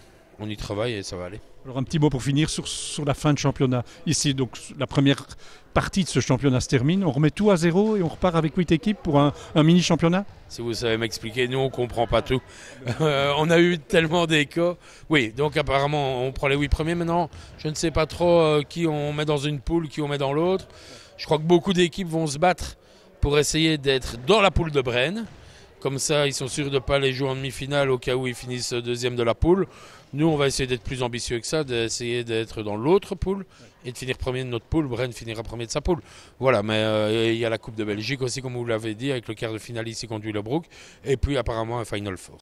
y travaille et ça va aller. Alors un petit mot pour finir sur la fin de championnat. Ici, donc la première partie de ce championnat se termine. On remet tout à zéro et on repart avec 8 équipes pour un mini-championnat. Si vous savez m'expliquer, nous on ne comprend pas tout. On a eu tellement d'échos. Oui, donc apparemment on prend les 8 premiers. Maintenant, je ne sais pas trop qui on met dans une poule, qui on met dans l'autre. Je crois que beaucoup d'équipes vont se battre pour essayer d'être dans la poule de Braine. Comme ça, ils sont sûrs de ne pas les jouer en demi-finale au cas où ils finissent deuxième de la poule. Nous, on va essayer d'être plus ambitieux que ça, d'essayer d'être dans l'autre poule et de finir premier de notre poule. Braine finira premier de sa poule. Voilà, mais il y a la Coupe de Belgique aussi, comme vous l'avez dit, avec le quart de finale ici contre Willowbrook. Et puis apparemment un Final Four.